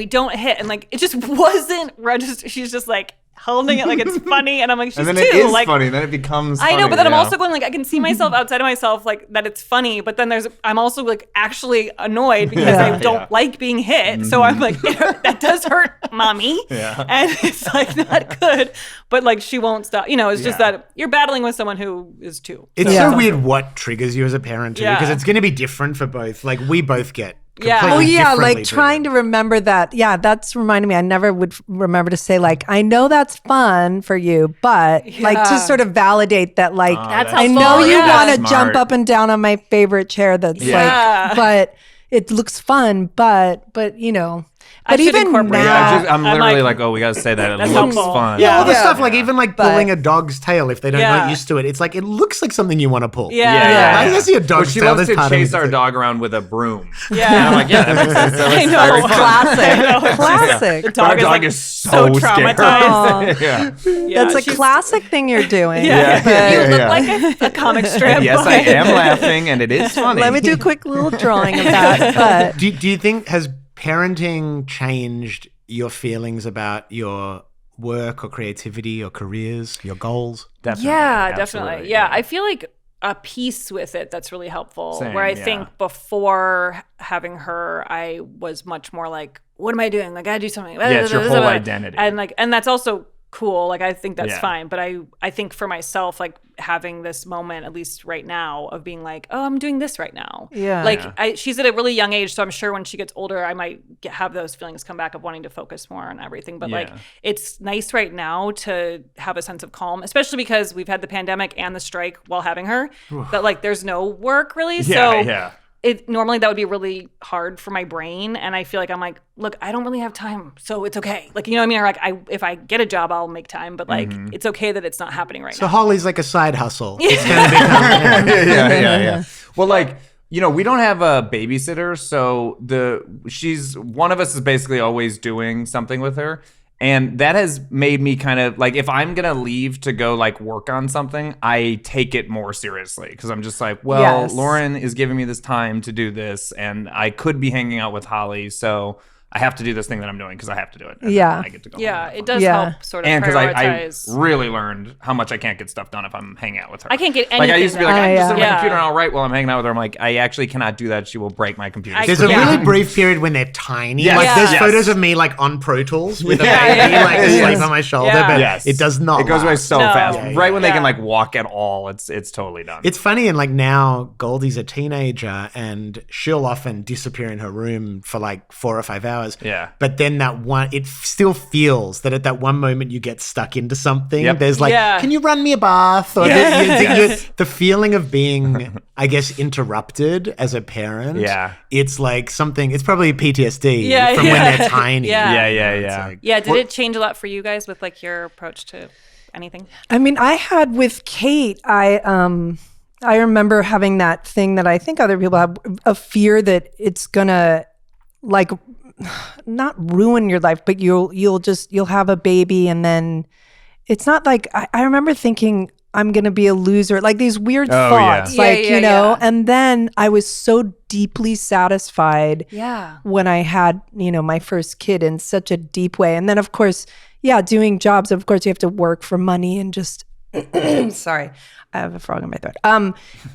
and like it just wasn't registered. She's just like holding it like it's funny, and I'm like, she's And then 2. it is like, funny. Then it becomes I know, funny, but then I'm yeah. also going like I can see myself outside of myself like that it's funny, but then I'm also like actually annoyed because I don't like being hit. So I'm like, that does hurt, mommy. Yeah. And it's like not good. But like she won't stop. You know, it's just that you're battling with someone who is 2. It's so weird what triggers you as a parent too, Yeah. because it's going to be different for both. Like we both get Yeah. completely Oh yeah, differently like trying triggered. to remember that. Yeah, that's reminding me. I never would remember to say like, I know that's fun for you, but like to sort of validate that like, That's I helpful. know you Yeah. want to Smart. jump up and down on my favorite chair. That's Yeah. like, but it looks fun. But you know, I but should even incorporate now, that. I'm I'm literally like, like, oh, we gotta say that. It That's looks helpful. fun. Yeah, all the Yeah. stuff like even like But- pulling a dog's tail if they don't Yeah. get used to it. It's like it looks like something you want to pull. Yeah. I see a Or dog's she tail. loves There's to part of me chase that's our like- dog around with a broom. Yeah. And I'm like, yeah, that makes sense. That I looks know. very fun. classic, classic. The But our dog is, dog like, is so so traumatized. scared. yeah. Yeah, That's a she's- classic thing you're doing. Yeah. You look yeah. like a comic strip. Yes, I am laughing, and it is funny. Let me do a quick little drawing of that. But Do you think has parenting changed your feelings about your work or creativity or careers, your goals? Definitely, Yeah, absolutely, definitely. Yeah, I feel like a piece with it that's really helpful. Same, where I yeah. think before having her, I was much more like, "What am I doing? Like, I gotta do something." Yeah, it's your whole identity. and that's also cool. Like, I think that's Yeah. fine. But I think for myself, like having this moment, at least right now, of being like, "Oh, I'm doing this right now." Yeah. Like she's at a really young age, so I'm sure when she gets older, I might have those feelings come back of wanting to focus more on everything. But like, Yeah. it's nice right now to have a sense of calm, especially because we've had the pandemic and the strike while having her. That like, there's no work really. So yeah. it normally that would be really hard for my brain, and I feel like I'm like, look, I don't really have time, so it's okay. Like, you know what I mean? Or like, if I get a job, I'll make time, but like, it's okay that it's not happening right So now. Holly's like a side hustle. It's going to become yeah. Well, like, you know, we don't have a babysitter, so she's one of us is basically always doing something with her. And that has made me kind of like, if I'm going to leave to go like work on something, I take it more seriously because I'm just like, well, Yes. Lauren is giving me this time to do this and I could be hanging out with Holly. So I have to do this thing that I'm doing because I have to do it. And Yeah. then I get to go. Yeah, home and it have does Yeah. help sort of and because I prioritize. really learned how much I can't get stuff done if I'm hanging out with her. I can't get Like I anything used to be like, done. I'm just on my Yeah. computer and I'll write while I'm hanging out with her. I'm like, I actually cannot do that. She will break my computer. I- There's a Yeah. really brief period when they're tiny. Yes. Like there's Yes. photos of me like on Pro Tools with a Yeah. baby like Yes. asleep on my shoulder, Yeah. but Yes. it does not. It goes away last. so No. fast. Yeah, Right when they yeah. can like walk at all, it's totally done. It's funny, and like now Goldie's a teenager and she'll often disappear in her room for like 4 or 5 hours. Yeah. But then it still feels that at that one moment you get stuck into something. Yep. There's like, Yeah. can you run me a bath? Or the feeling of being, I guess, interrupted as a parent. Yeah. It's like something, it's probably PTSD Yeah, from when yeah. they're tiny. Yeah. Yeah. It's like- Yeah, did it change a lot for you guys with like your approach to anything? I mean, I had with Kate, I remember having that thing that I think other people have, a fear that it's gonna like not ruin your life, but you'll have a baby and then it's not like I remember thinking I'm gonna be a loser, like these weird thoughts, yeah. like Yeah, you know. yeah. And then I was so deeply satisfied Yeah. when I had, my first kid in such a deep way. And then of course, doing jobs, of course you have to work for money and just Sorry, I have a frog in my throat.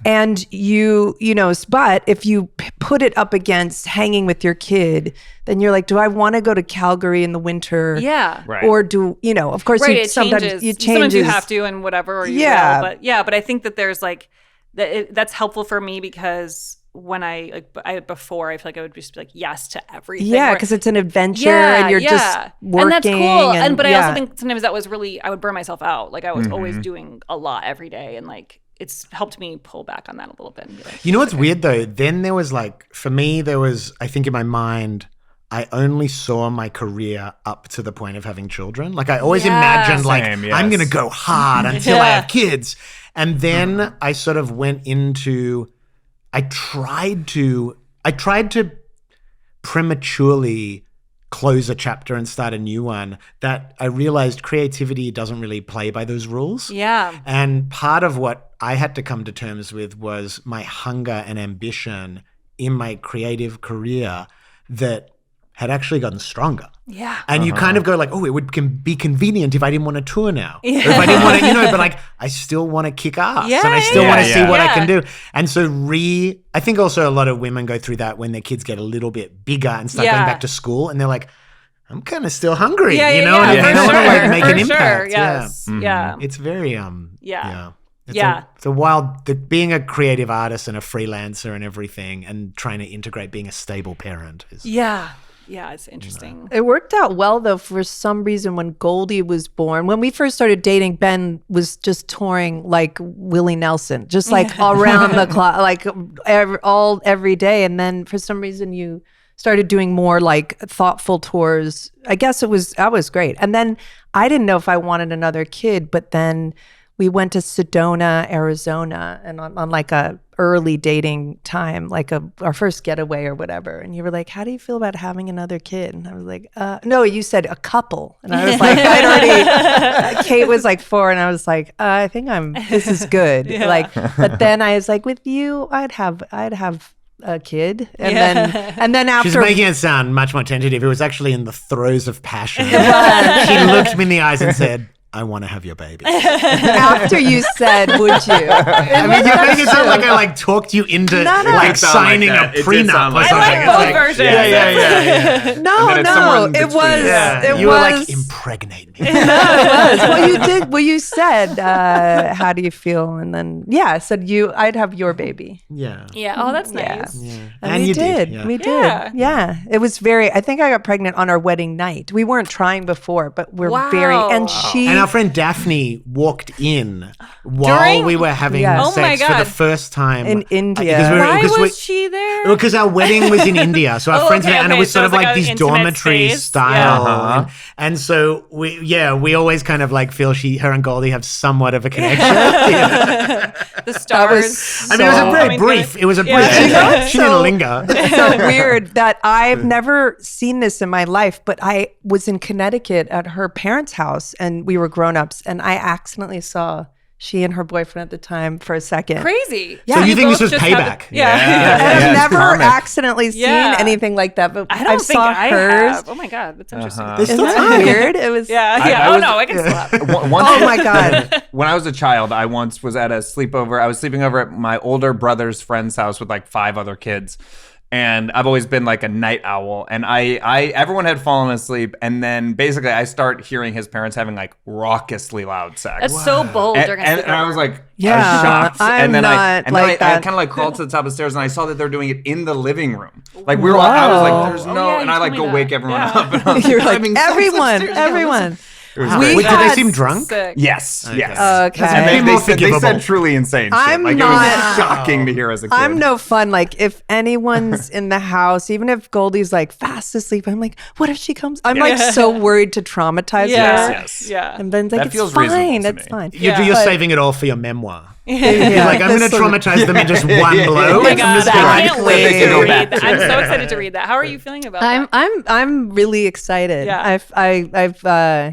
And you know, but if you put it up against hanging with your kid, then you're like, do I want to go to Calgary in the winter? Yeah. Right. Or do, you know, of course, Right, sometimes you have to and whatever, or you Yeah. will. But I think that there's like, that's helpful for me because when before I feel like I would just be like yes to everything. Yeah, because it's an adventure and you're just working. And that's cool. But I yeah. also think sometimes that was really, I would burn myself out. Like I was always doing a lot every day, and like it's helped me pull back on that a little bit. And be like, You know what's weird though? Then there was like, for me, there was, I think in my mind, I only saw my career up to the point of having children. Like I always imagined like, Same, yes. I'm going to go hard until I have kids. And then I sort of went into, I tried to prematurely close a chapter and start a new one, that I realized creativity doesn't really play by those rules. yeah. And part of what I had to come to terms with was my hunger and ambition in my creative career that had actually gotten stronger. Yeah. And you kind of go like, oh, it would be convenient if I didn't want to tour now. Or if I didn't want to, you know, but like I still want to kick ass and I still want to see what I can do. And so I think also a lot of women go through that when their kids get a little bit bigger and start going back to school and they're like, I'm kind of still hungry, you know, and they don't want to like make an impact. Yes. Yeah. Yeah. It's very, Yeah. It's a wild, being a creative artist and a freelancer and everything and trying to integrate being a stable parent is. Yeah. Yeah, it's interesting. It worked out well, though, for some reason when Goldie was born. When we first started dating, Ben was just touring like Willie Nelson, just like around the clock, like every day. And then for some reason you started doing more like thoughtful tours. I guess that was great. And then I didn't know if I wanted another kid, but then we went to Sedona, Arizona, and on like a early dating time, like our first getaway or whatever. And you were like, how do you feel about having another kid? And I was like, no, you said a couple. And I was like, Kate was like 4 and I was like, I think this is good. Like, but then I was like, with you, I'd have a kid. And then after. She's making it sound much more tentative. It was actually in the throes of passion. She looked me in the eyes and said, I want to have your baby. After you said, would you? I mean, you're making it sound like I like talked you into like signing a prenup or something. I like both versions. Yeah. No, it was. You were like, impregnate me. No, it was. Well, you did. Well, you said, how do you feel? And then, I said I'd have your baby. Yeah. Yeah. Oh, that's nice. Yeah. And we did. Yeah. We did. Yeah. It was I think I got pregnant on our wedding night. We weren't trying before, but we're And our friend Daphne walked in while we were having sex for the first time in India. Why was she there? Because our wedding was in India, so our friends and it was sort of like these dormitory style, and so we always kind of like feel her and Goldie have somewhat of a connection. The stars. I mean, it was a very brief. It was a brief. She didn't linger. It's so weird that I've never seen this in my life, but I was in Connecticut at her parents' house, and we were grown-ups, and I accidentally saw she and her boyfriend at the time for a second. Crazy. Yeah. So you think this was payback? I've never accidentally seen anything like that, but I saw hers. Have. Oh my God, that's interesting. Isn't that weird? It was. I can slap. Oh my God. When I was a child, I once was at a sleepover. I was sleeping over at my older brother's friend's house with like 5 other kids. And I've always been like a night owl, and everyone had fallen asleep, and then basically I start hearing his parents having like raucously loud sex. That's so bold. And I was like, I Yeah, was shocked. I'm and then I that. kind of like crawled to the top of the stairs, and I saw that they're doing it in the living room. Like I was like, there's no, and I like go wake everyone up. And I was You're like, having sex upstairs. everyone. Wait, did they seem drunk? Sick. Yes. Okay. And they said truly insane shit. Like it was shocking to hear as a kid. I'm no fun. Like if anyone's in the house, even if Goldie's like fast asleep, I'm like, what if she comes? I'm like so worried to traumatize her. Yes. Yeah. And Ben's like, That it's feels fine. reasonable to It's me. fine. You're saving it all for your memoir. You're Like, I'm going to traumatize them in just one blow. Oh my God, I can't wait to go read back that. to I'm so excited to read that. How are you feeling about that? I'm really excited. Yeah. I've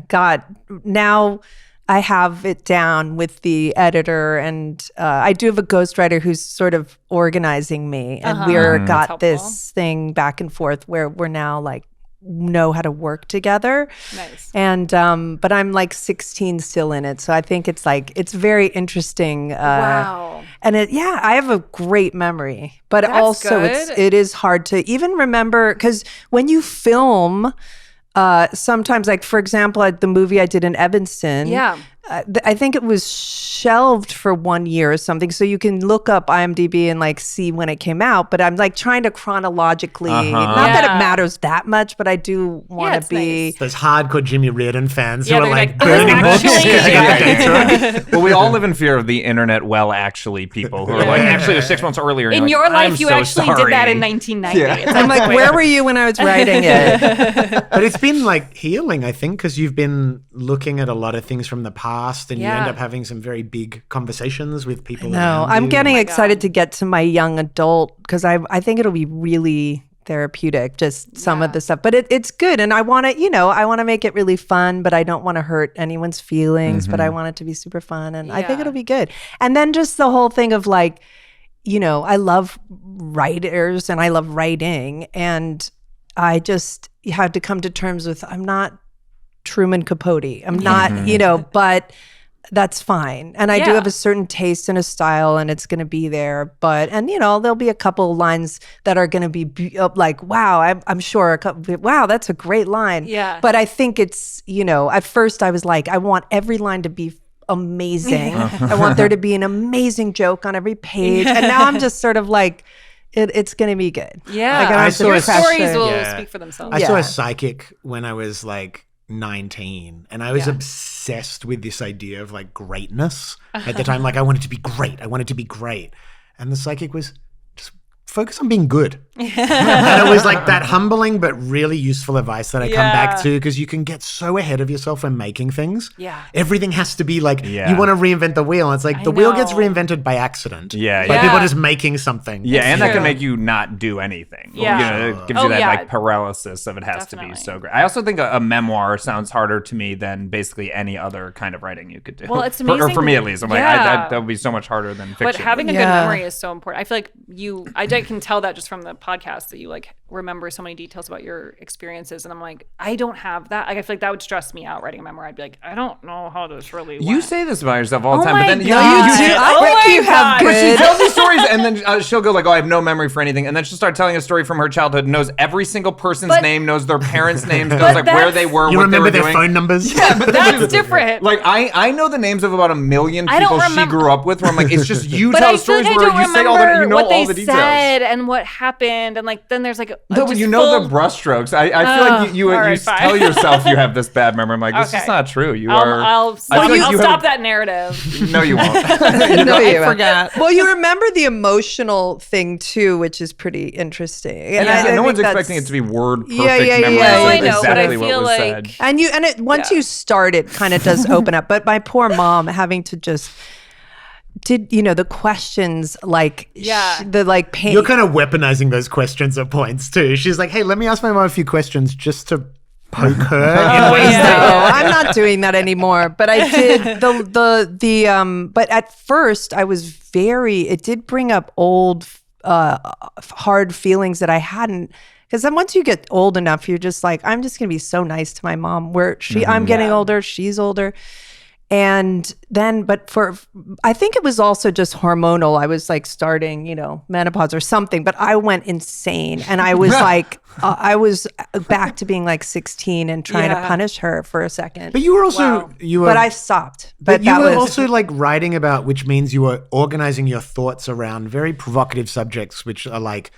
got now. I have it down with the editor, and I do have a ghostwriter who's sort of organizing me, and we're got That's this thing back and forth where we're now like know how to work together. Nice. And but I'm like 16 still in it, so I think it's very interesting. Wow. And I have a great memory, but That's also good. it is hard to even remember, because when you film, sometimes, like for example, at the movie I did in Evanston, I think it was shelved for 1 year or something. So you can look up IMDb and like see when it came out. But I'm like trying to chronologically, not that it matters that much, but I do want to be. Those hardcore Jimmy Reardon fans who Yeah, are they're like like, burning books. actually- Well, we all live in fear of the internet actually people who are like, actually, it was 6 months earlier. And In you're your like, life, I'm you so actually sorry. did that in 1990. Yeah. I'm like, where were you when I was writing it? But it's been like healing, I think, because you've been looking at a lot of things from the past, and you end up having some very big conversations with people. No, around I'm you. getting excited to get to my young adult, because I think it'll be really therapeutic, just some of the stuff. But it's good, and I want to make it really fun, but I don't want to hurt anyone's feelings. But I want it to be super fun, and I think it'll be good. And then just the whole thing of like, I love writers and I love writing, and I just had to come to terms with I'm not Truman Capote. I'm not, but that's fine. And I do have a certain taste and a style, and it's going to be there. But, and there'll be a couple lines that are going to be like, wow, I'm sure, wow, that's a great line. Yeah. But I think it's, at first I was like, I want every line to be amazing. I want there to be an amazing joke on every page. And now I'm just sort of like, it's going to be good. Yeah. Like, I don't have to Your pressure. stories will speak for themselves. I saw a psychic when I was like 19, and I was obsessed with this idea of like greatness at the time. Like I wanted to be great. And the psychic was just focus on being good. And it was like that humbling but really useful advice that I come back to, because you can get so ahead of yourself when making things. Yeah. Everything has to be like, you want to reinvent the wheel. And it's like the wheel gets reinvented by accident. By people just making something. Yeah, and that can make you not do anything. Yeah. It gives you that like paralysis of it has to be so great. I also think a memoir sounds harder to me than basically any other kind of writing you could do. Well, it's Or amazing. for me at least. I'm like, Yeah. that would be so much harder than fiction. But having a good memory is so important. I feel like I can tell that just from the podcast that you like remember so many details about your experiences, and I'm like, I don't have that. Like, I feel like that would stress me out writing a memoir. I'd be like, I don't know how this really went. You say this about yourself all the time, my but then God. you do. I think you have But she good. tells these stories, and then she'll go like, "Oh, I have no memory for anything," and then she'll start telling a story from her childhood. Knows every single person's name, knows their parents' names, knows like where they were, You what they remember were their doing. phone numbers? Yeah, but That's different. Like I know the names of about 1 million I don't people she remember- grew up with. Where I'm like, it's just you But tell I feel stories like I where don't you say all the remember you know what all they the details. said and what happened, and like then there's like No, but just you know full- the brushstrokes. I feel like you all right, fine. tell yourself you have this bad memory. I'm like, this Okay. is not true. You I'll are. I'll I feel like you have stop a- that narrative. No, you won't. No, you won't. forgot. Well, you remember the emotional thing too, which is pretty interesting. And I no think one's that's- expecting it to be word perfect yeah, memories yeah, of I know, but I exactly what feel was like- said. And once you start, it kind of does open up. But my poor mom having to just the questions like the like pain. You're kind of weaponizing those questions at points too. She's like, hey, let me ask my mom a few questions just to poke her in ways No, that I'm not doing that anymore. But I did but at first I was it did bring up old hard feelings that I hadn't. Because then once you get old enough, you're just like, I'm just gonna be so nice to my mom. I'm getting older, she's older. And then, I think it was also just hormonal. I was like starting, menopause or something, but I went insane. And I was like, I was back to being like 16 and trying to punish her for a second. But you were also But I stopped. But you that were was also like writing about, which means you were organizing your thoughts around very provocative subjects, which are like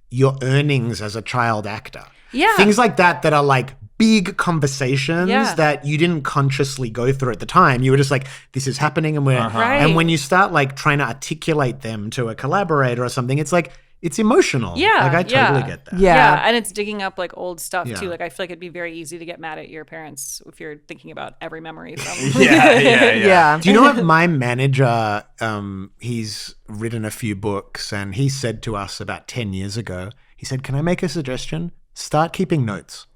your earnings as a child actor. Yeah. Things like that are like big conversations that you didn't consciously go through at the time. You were just like, this is happening, and and when you start like trying to articulate them to a collaborator or something, it's like, it's emotional. Yeah. Like I totally get that. Yeah. And it's digging up like old stuff Yeah. too. Like I feel like it'd be very easy to get mad at your parents if you're thinking about every memory from Yeah. Do you know what my manager, he's written a few books, and he said to us about 10 years ago, he said, can I make a suggestion? Start keeping notes.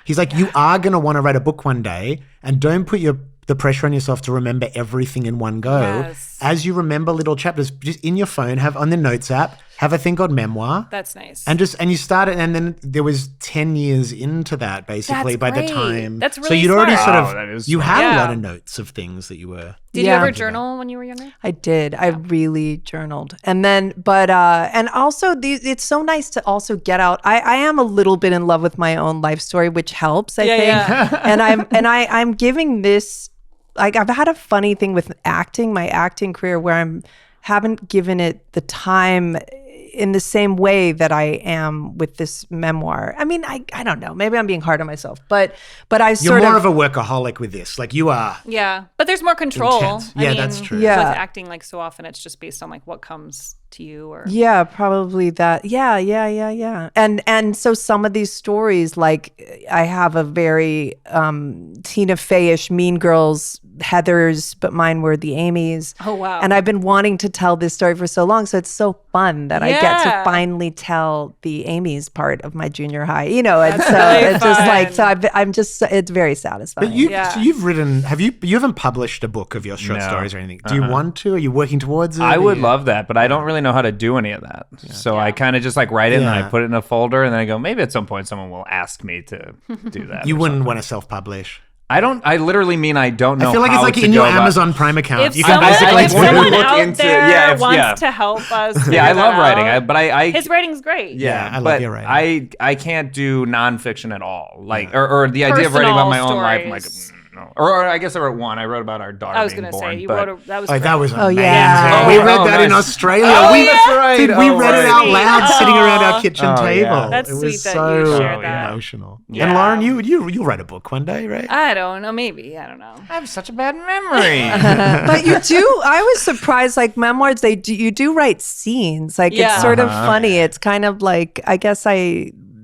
He's like, you are going to want to write a book one day, and don't put the pressure on yourself to remember everything in one go. Yes. As you remember little chapters, just in your phone, have on the notes app, have a thing called memoir. That's nice. And you started, and then there was 10 years into that, basically, That's by the great. time. That's so really you'd already smart. sort Wow, of, that is you smart. had a Yeah. lot of notes of things that you were. Did you Yeah. ever journal when you were younger? I did. I really journaled. And then, and also it's so nice to also get out. I am a little bit in love with my own life story, which helps, I think. Yeah. And I'm giving this, like, I've had a funny thing with acting, my acting career, where haven't given it the time in the same way that I am with this memoir. I mean, I don't know. Maybe I'm being hard on myself, but I You're sort more of a workaholic with this. Like, you are. Yeah, but there's more control. Intense. Yeah, that's true. Yeah. With acting, like, so often it's just based on like what comes to you, or Yeah, probably that. Yeah. And so some of these stories, like, I have a very Tina Fey-ish Mean Girls, Heathers, but mine were the Amy's. Oh, wow. And I've been wanting to tell this story for so long, so it's so fun that I get to Yeah. finally tell the Amy's part of my junior high. You know, and so really it's just like, fun. so I'm just, it's very satisfying. But Yeah. so you've written, you haven't published a book of your short No. stories or anything. Do you want to? Are you working towards it? I would Are you- love that, but I don't really know how to do any of that. So I kind of just like write it and then Yeah. I put it in a folder and then I go, maybe at some point someone will ask me to do that. You or wouldn't something. want to self-publish. I literally mean I don't know I feel like it's how like to in your go about- Amazon Prime account. If You can someone, basically if I wanna someone look out into- there yeah, if- wants yeah. to help us, Yeah, figure I love that writing, out. but I his writing's great. Yeah, I love but your writing. I can't do nonfiction at all. Like or the idea of writing about my own life. I'm like, Stories. no. Or I guess I wrote one. I wrote about our daughter I was being gonna born. say you but wrote that was Oh, great. that was amazing. yeah. We Oh, read that in nice. Australia. Oh, we, that's right. Dude, we Oh, read it right. out loud Sweet. sitting around our Aw. kitchen Oh, table. yeah. That's it was sweet that so you shared that. emotional. Yeah. And Lauren, you'll write a book one day, right? I don't know. Maybe I don't know. I have such a bad memory. But you do. I was surprised. Like memoirs, you do write scenes. Like Yeah. it's sort of funny. It's kind of like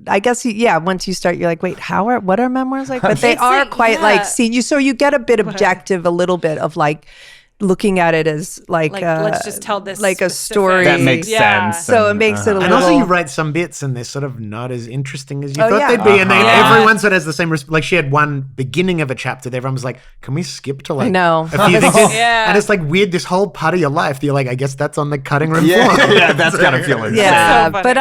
once you start, you're like, wait, what are memoirs like? But they It's are like- quite yeah. like scene. So you get a bit objective, a little bit of like looking at it as like Let's just tell this like a specific- story. That makes Yeah. sense. So it makes it a And little. also, you write some bits, and they're sort of not as interesting as you Oh, thought yeah. they'd be. And then Yeah. everyone sort of has the same. Like she had one beginning of a chapter that everyone was like, "Can we skip to like know. a few things?" Yeah. And it's like weird. This whole part of your life, you're like, I guess that's on the cutting room Yeah, floor. yeah, that's gotta feel insane. yeah, so funny. but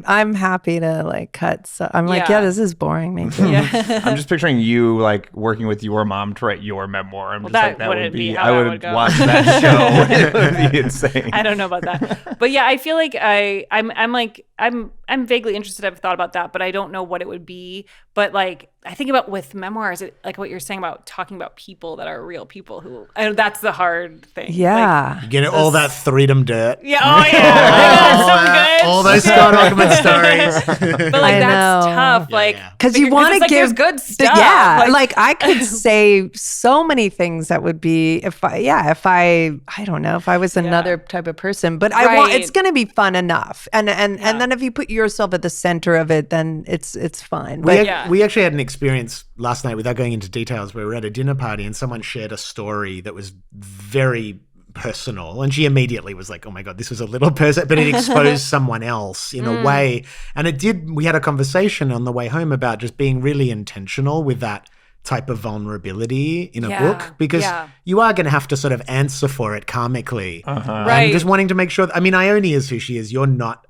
I'm happy to like cut. So I'm like, Yeah. yeah, this is boring. Maybe. I'm just picturing you like working with your mom to write your memoir. I'm just that like, that wouldn't would be be. how I that would would go. watch that show. It would be insane. I don't know about that, but yeah, I feel like I'm vaguely interested. I've thought about that, but I don't know what it would be. But like I think about with memoirs, like what you're saying about talking about people that are real people who. And that's the hard thing. Yeah. Get all that freedom dirt. Yeah. Oh yeah. That's so good. All those Scott Ackerman stories. But like I that's know. tough. Like yeah. Because you want to like, give there's good stuff. Yeah, like I could say so many things that would be if I don't know if I was another type of person, but I want Right. it's going to be fun enough, and then if you put yourself at the center of it, then it's fine. But We actually had an experience last night, without going into details, where we were at a dinner party and someone shared a story that was very personal, and she immediately was like, oh my god, this was a little person, but it exposed someone else in a way. And we had a conversation on the way home about just being really intentional with that type of vulnerability in a book, because you are going to have to sort of answer for it karmically. Right. And just wanting to make sure Ione is who she is. You're not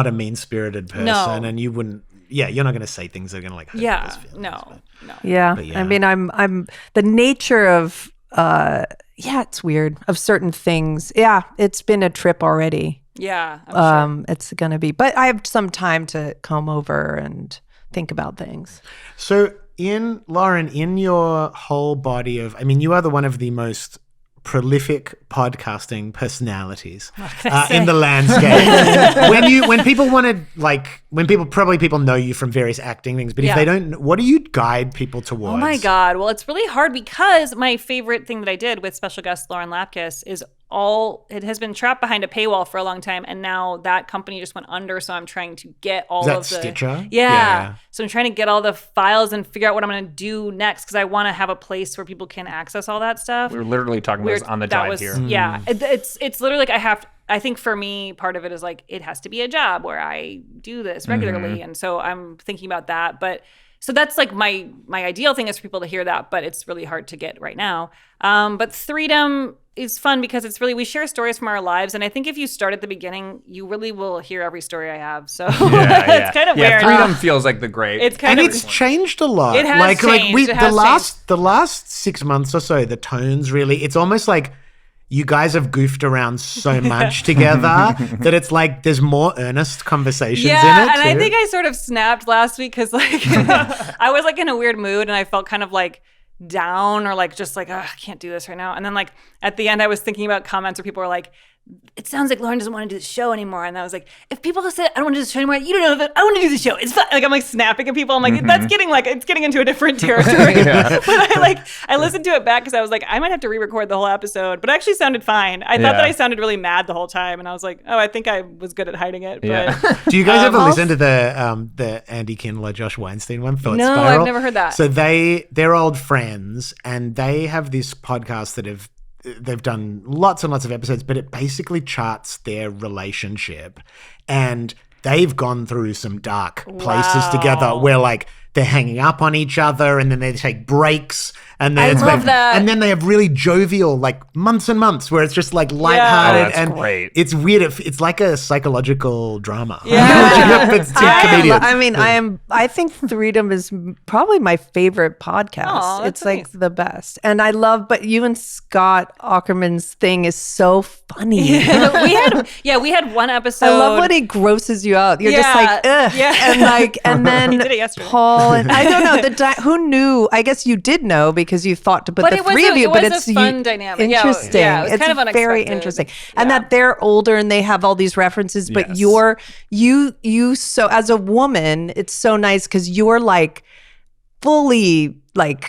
a mean-spirited person, and you wouldn't you're not going to say things that are going to like hurt people's feelings. No. yeah, yeah. I mean, I'm the nature of it's weird of certain things. Yeah, it's been a trip already. Yeah. I'm sure. It's going to be, but I have some time to comb over and think about things. So Lauren, in your whole body of, you are one of the most prolific podcasting personalities in the landscape. when people know you from various acting things, but if they don't, what do you guide people towards? Oh my God. Well, it's really hard because my favorite thing that I did with special guest Lauren Lapkus is it has been trapped behind a paywall for a long time, and now that company just went under, so I'm trying to get all Is that of the Stitcher? Yeah. So I'm trying to get all the files and figure out what I'm going to do next, because I want to have a place where people can access all that stuff. We were literally talking about this on the drive here. Yeah. It's literally like I think for me, part of it is like, it has to be a job where I do this regularly. And so I'm thinking about that. But so that's like my ideal thing is for people to hear that, but it's really hard to get right now. But Threedom is fun because it's really, we share stories from our lives. And I think if you start at the beginning, you really will hear every story I have. So it's kind of weird. Freedom feels like the great. It's changed a lot. It has changed. The last 6 months or so, the tone's really, it's almost like you guys have goofed around so much together that it's like there's more earnest conversations in it. Yeah, and too. I think I sort of snapped last week because like I was like in a weird mood and I felt kind of like down or like just like, I can't do this right now. And then like at the end I was thinking about comments where people were like, it sounds like Lauren doesn't want to do the show anymore. And I was like, if people say I don't want to do the show anymore, you don't know if I want to do the show. It's fun. Like I'm like snapping at people. I'm like, that's getting like, it's getting into a different territory. But I listened to it back because I was like, I might have to re-record the whole episode. But it actually sounded fine. I thought that I sounded really mad the whole time. And I was like, oh, I think I was good at hiding it. Yeah. But do you guys ever listen to the Andy Kindler, Josh Weinstein one? Thought No, Spiral? I've never heard that. So they're old friends and they have this podcast that they've done lots and lots of episodes, but it basically charts their relationship. And they've gone through some dark places together where like they're hanging up on each other and then they take breaks. And then and then they have really jovial, like months and months where it's just like lighthearted. That's and great. It's weird. It's like a psychological drama. Yeah. It's two comedians. I think Threedom is probably my favorite podcast. Aw, that's it's like nice. the best. And I love, but you and Scott Aukerman's thing is so funny. we had one episode. I love when he grosses you out. You're just like, ugh. Yeah. And then He did it yesterday. Paul, and I don't know, who knew? I guess you did know because you thought to put But the it was three of you, it but was it's a fun dynamic. interesting. Yeah, it was kind of unexpected. Very interesting. And Yeah. that they're older and they have all these references, but Yes. you so as a woman, it's so nice because you're like fully like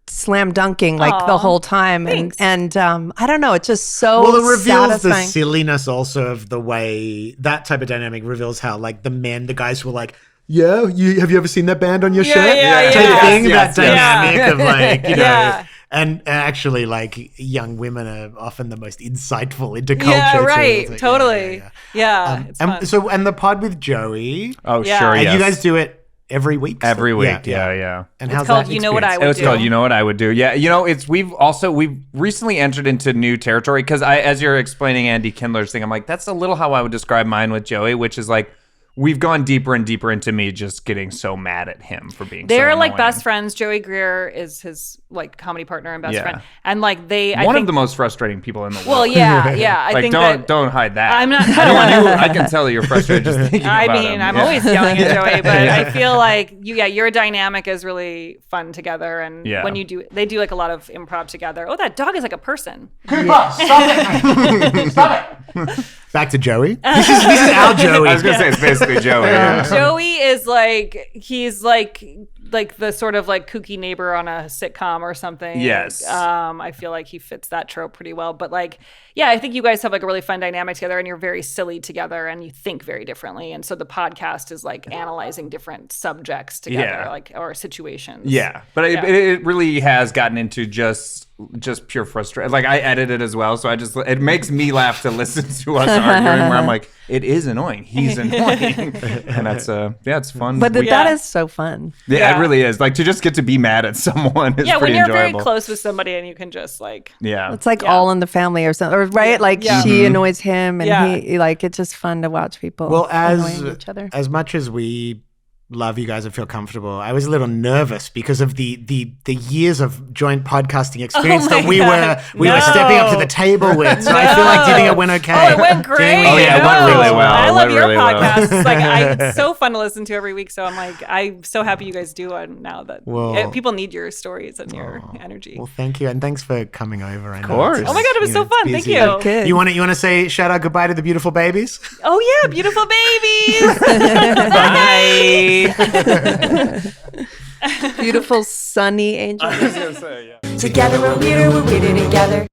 slam dunking like the whole time. Thanks. And I don't know, it's just so Well, it reveals the satisfying. silliness also of the way that type of dynamic reveals how like the guys were like, yeah, have you ever seen that band on your shirt? yeah, Type yeah. thing, Yes, that dynamic of like, you know, Yeah. and actually like young women are often the most insightful into culture. Yeah, too. right. It's like, Totally. Yeah, it's fun. And the pod with Joey, Oh, Yeah. sure. And Yes. you guys do it every week? every week. Yeah. And It's how's called that You Know What I experience? Would It's called Do. You Know What I Would Do. Yeah, you know, we've recently entered into new territory because as you're explaining Andy Kindler's thing, I'm like, that's a little how I would describe mine with Joey, which is like we've gone deeper and deeper into me just getting so mad at him for being They're so like annoying. best friends. Joey Greer is his like comedy partner and best Yeah. friend, and like I One think of the most frustrating people in the world. well, yeah. I like think don't hide that. I'm not- I can tell that you're frustrated just thinking I about mean, him. I'm Yeah. always yelling at Joey, but I feel like your dynamic is really fun together, and Yeah. when they do like a lot of improv together. Oh, that dog is like a person. Back to Joey. This is our Joey. I was gonna say it's basically Joey. Yeah. Joey is like he's like the sort of like kooky neighbor on a sitcom or something. Yes. I feel like he fits that trope pretty well. But like, yeah, I think you guys have like a really fun dynamic together, and you're very silly together, and you think very differently. And so the podcast is like analyzing different subjects together, Yeah. like or situations. Yeah, but it really has gotten into just pure frustration. Like I edit it as well, so it makes me laugh to listen to us arguing. Where I'm like, it is annoying. He's annoying, and that's it's fun. But We- that is so fun. yeah, it really is. Like to just get to be mad at someone is Yeah, when pretty you're enjoyable. very close with somebody and you can just like Yeah, It's like All in the Family or something, or right? Like Yeah. she annoys him, and Yeah. he like it's just fun to watch people Well, annoying each other. as much as we love you guys and feel comfortable, I was a little nervous because of the years of joint podcasting experience my that we God. were stepping up to the table with. So I feel like, do you think it went okay? Oh, it went great. Oh, yeah, it went really well. I It love went your really well. podcast. It's like it's so fun to listen to every week. So I'm so happy you guys do one now that Well- people need your stories and your energy. Well, thank you, and thanks for coming over. Of course. Oh my God, it was so fun. Thank you. Good. You want to say shout out goodbye to the beautiful babies? Oh yeah, beautiful babies. Bye. Beautiful Sonny Angel. Together we're weirder together.